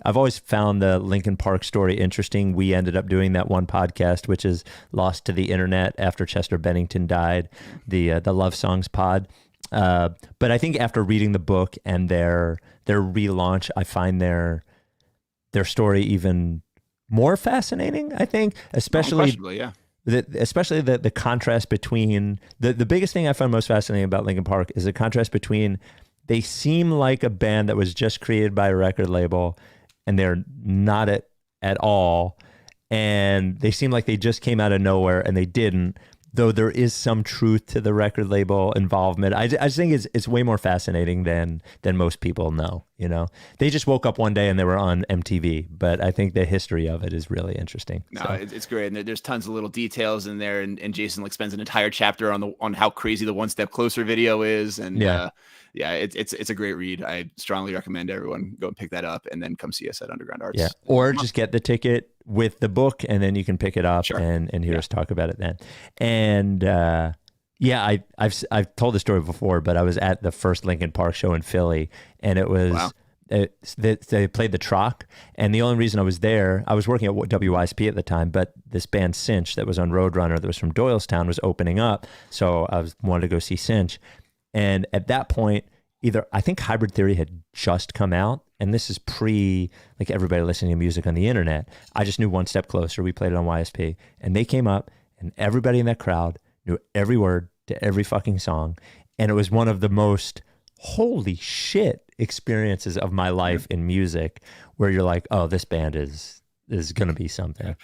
Speaker 1: I've always found the Linkin Park story interesting. We ended up doing that one podcast, which is lost to the internet after Chester Bennington died, the Love Songs pod. But I think after reading the book and their relaunch, I find their story even more fascinating. I think, especially the contrast between the biggest thing I find most fascinating about Linkin Park is the contrast between they seem like a band that was just created by a record label and they're not at all, and they seem like they just came out of nowhere and they didn't, though there is some truth to the record label involvement. I just think it's way more fascinating than most people know. They just woke up one day and they were on MTV, but I think the history of it is really interesting.
Speaker 3: No, it's great, and there's tons of little details in there, and Jason spends an entire chapter on how crazy the One Step Closer video is, and it's a great read. I strongly recommend everyone go and pick that up, and then come see us at Underground Arts.
Speaker 1: Yeah, or just get the ticket with the book, and then you can pick it up and hear us talk about it then. And I've told the story before, but I was at the first Linkin Park show in Philly, and it was they played the Troc, and the only reason I was there, I was working at WYSP at the time, but this band Cinch that was on Roadrunner that was from Doylestown was opening up, so I wanted to go see Cinch. And at that point, I think Hybrid Theory had just come out, and this is pre like everybody listening to music on the internet. I just knew One Step Closer. We played it on YSP, and they came up, and everybody in that crowd knew every word to every fucking song, and it was one of the most holy shit experiences of my life in music, where you're like, oh, this band is going to be something.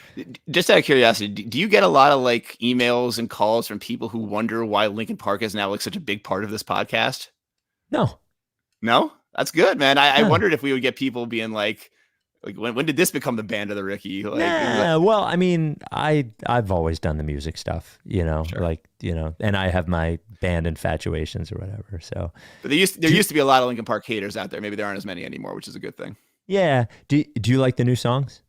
Speaker 3: Just out of curiosity, do you get a lot of like emails and calls from people who wonder why Linkin Park is now like such a big part of this podcast? No, that's good, man. I wondered if we would get people being like when did this become the band of the Ricky?
Speaker 1: Well, I mean, I've always done the music stuff, and I have my band infatuations or whatever. So, but there used to be a lot of Linkin Park haters out there. Maybe there aren't as many anymore, which is a good thing. Yeah. Do you like the new songs?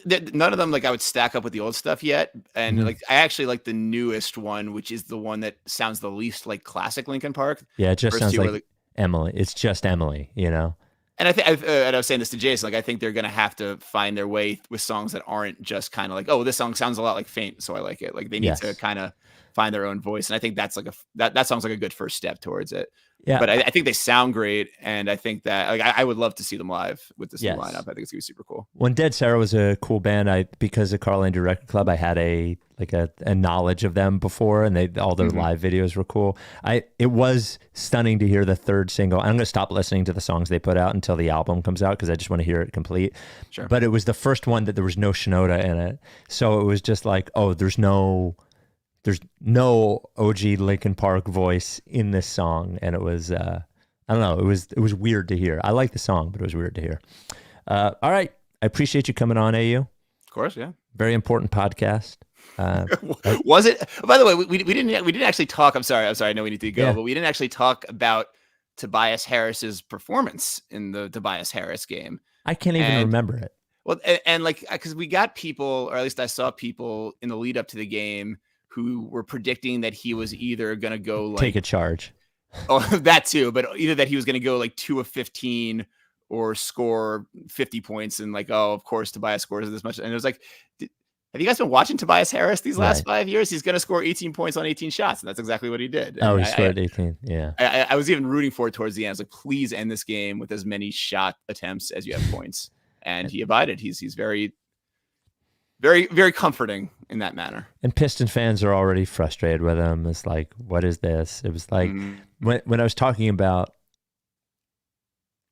Speaker 3: None of them I would stack up with the old stuff yet, and I actually like the newest one, which is the one that sounds the least like classic Linkin Park.
Speaker 1: Yeah, it just sounds like Emily. It's just Emily,
Speaker 3: And I was saying this to Jason, I think they're going to have to find their way with songs that aren't just kind of like, oh, this song sounds a lot like Faint, so I like it. They need to kind of find their own voice. And I think that's that sounds like a good first step towards it. Yeah. But I think they sound great. And I think that I would love to see them live with this new lineup. I think it's going to be super cool.
Speaker 1: When Dead Sarah was a cool band, because of Carl Landry Record Club, I had a knowledge of them before, and all their live videos were cool. It was stunning to hear the third single. I'm going to stop listening to the songs they put out until the album comes out, because I just want to hear it complete. Sure. But it was the first one that there was no Shinoda in it. So it was just like, oh, there's no OG Linkin Park voice in this song, and it was I don't know, it was weird to hear. I like the song, but it was weird to hear. All right, I appreciate you coming on, AU.
Speaker 3: Of course, yeah.
Speaker 1: Very important podcast.
Speaker 3: Was it? By the way, we didn't actually talk. I'm sorry. I know we need to go, but we didn't actually talk about Tobias Harris's performance in the Tobias Harris game.
Speaker 1: I can't even remember it.
Speaker 3: Well, and because we got people, or at least I saw people in the lead up to the game who were predicting that he was either going to go
Speaker 1: take a charge.
Speaker 3: Oh, that too, but either that he was going to go 2 of 15 or score 50 points, and of course Tobias scores this much. And it was like, have you guys been watching Tobias Harris these last 5 years? He's going to score 18 points on 18 shots, and that's exactly what he did.
Speaker 1: Oh, he scored 18. Yeah.
Speaker 3: I was even rooting for it towards the end. I was like, please end this game with as many shot attempts as you have points. And he abided. He's very, very, very comforting in that manner.
Speaker 1: And Piston fans are already frustrated with him. It's like, what is this? It was like when I was talking about,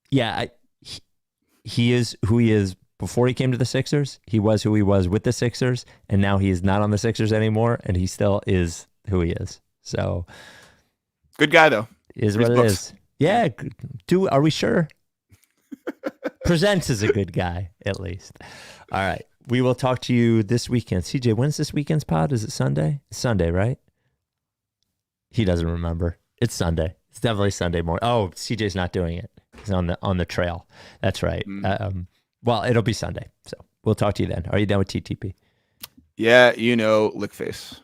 Speaker 1: he is who he is before he came to the Sixers, he was who he was with the Sixers, and now he is not on the Sixers anymore, and he still is who he is. So,
Speaker 3: good guy though.
Speaker 1: Is what it is. Yeah. Are we sure? Presents as a good guy, at least. All right. We will talk to you this weekend. CJ, when's this weekend's pod? Is it Sunday? It's Sunday, right? He doesn't remember. It's Sunday. It's definitely Sunday morning. Oh, CJ's not doing it. He's on the trail. That's right. Well, it'll be Sunday. So we'll talk to you then. Are you done with TTP?
Speaker 3: Yeah, lick face.